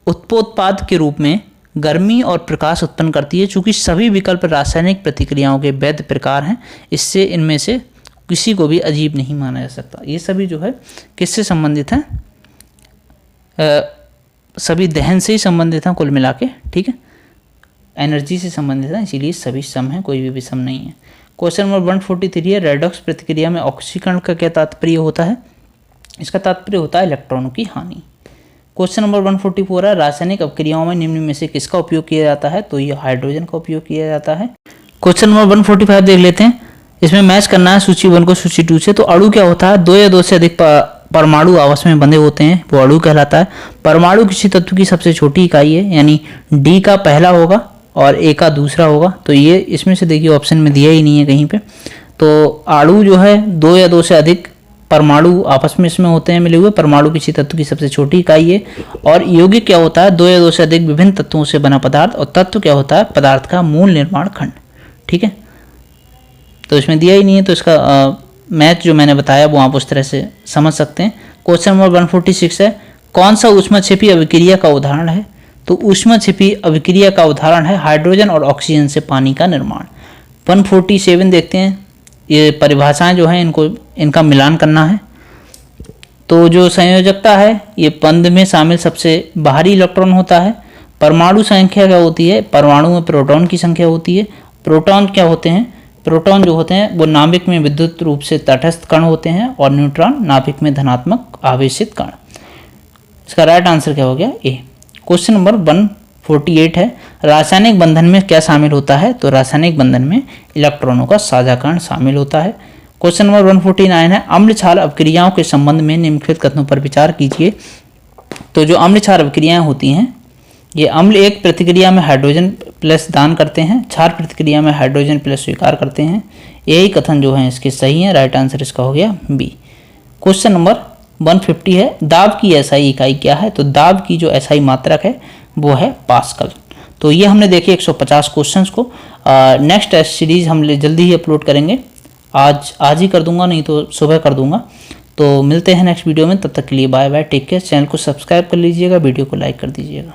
उत्पोत्पाद के रूप में गर्मी और प्रकाश उत्पन्न करती है। चूँकि सभी विकल्प रासायनिक प्रतिक्रियाओं के वैध प्रकार हैं, इससे इनमें से किसी को भी अजीब नहीं माना जा सकता। ये सभी जो है किससे संबंधित हैं? सभी दहन से ही संबंधित हैं कुल मिला के, ठीक है, एनर्जी से संबंधित है, इसीलिए सभी सम हैं, कोई भी विषम नहीं है। क्वेश्चन नंबर 143 है, रेडॉक्स प्रतिक्रिया में ऑक्सीकरण का क्या तात्पर्य होता है? इसका तात्पर्य होता है इलेक्ट्रॉनों की हानि। क्वेश्चन नंबर 144 है, रासायनिक अपक्रियाओं में निम्न में से किसका उपयोग किया जाता है? तो ये हाइड्रोजन का उपयोग किया जाता है। क्वेश्चन नंबर 145 देख लेते हैं। इसमें मैच करना है सूची 1 को सूची 2 से। तो अणु क्या होता है? 2 या 2 से अधिक परमाणु आपस में बंधे होते हैं, वो अणु कहलाता है। परमाणु किसी तत्व की सबसे छोटी इकाई है, यानी डी का पहला होगा और ए का दूसरा होगा। तो ये इसमें से देखिए ऑप्शन में दिया ही नहीं है कहीं पे। तो अणु जो है 2 या 2 से अधिक परमाणु आपस में इसमें होते हैं मिले हुए। परमाणु किसी तत्व की सबसे छोटी इकाई है। और यौगिक क्या होता है? 2 या 2 से अधिक विभिन्न तत्वों से बना पदार्थ। और तत्व क्या होता है? पदार्थ का मूल निर्माण खंड, ठीक है। तो इसमें दिया ही नहीं है, तो इसका मैच जो मैंने बताया वो आप उस तरह से समझ सकते हैं। क्वेश्चन नंबर 146 है, कौन सा ऊष्मक्षेपी अभिक्रिया का उदाहरण है? तो ऊष्मक्षेपी अभिक्रिया का उदाहरण है हाइड्रोजन और ऑक्सीजन से पानी का निर्माण। 147 देखते हैं। ये परिभाषाएं जो हैं इनका मिलान करना है। तो जो संयोजकता है, ये बंध में शामिल सबसे बाहरी इलेक्ट्रॉन होता है। परमाणु संख्या क्या होती है? परमाणु में प्रोटॉन की संख्या होती है। प्रोटॉन क्या होते हैं? प्रोटॉन जो होते हैं वो नाभिक में विद्युत रूप से तटस्थ कण होते हैं, और न्यूट्रॉन नाभिक में धनात्मक आवेशित कण। इसका राइट आंसर क्या हो गया? ए। क्वेश्चन नंबर 148 है, रासायनिक बंधन में क्या शामिल होता है? तो रासायनिक बंधन में इलेक्ट्रॉनों का साझाकरण शामिल होता है। क्वेश्चन नंबर 149 है, अम्ल क्षार अपक्रियाओं के संबंध में निम्नलिखित कथनों पर विचार कीजिए। तो जो अम्ल क्षार अपक्रियाएं होती हैं, ये अम्ल एक प्रतिक्रिया में हाइड्रोजन प्लस दान करते हैं, क्षार प्रतिक्रिया में हाइड्रोजन प्लस स्वीकार करते हैं। यही कथन जो है इसके सही है। राइट आंसर इसका हो गया बी। क्वेश्चन नंबर 150 है, दाब की एसआई इकाई क्या है? तो दाब की जो एसआई मात्रक है वो है पास्कल। तो ये हमने देखे 150 क्वेश्चंस को। नेक्स्ट टेस्ट सीरीज हम जल्दी ही अपलोड करेंगे। आज ही कर दूंगा, नहीं तो सुबह कर दूंगा। तो मिलते हैं नेक्स्ट वीडियो में, तब तक के लिए bye bye, take care. Channel को सब्सक्राइब कर लीजिएगा, वीडियो को लाइक कर दीजिएगा।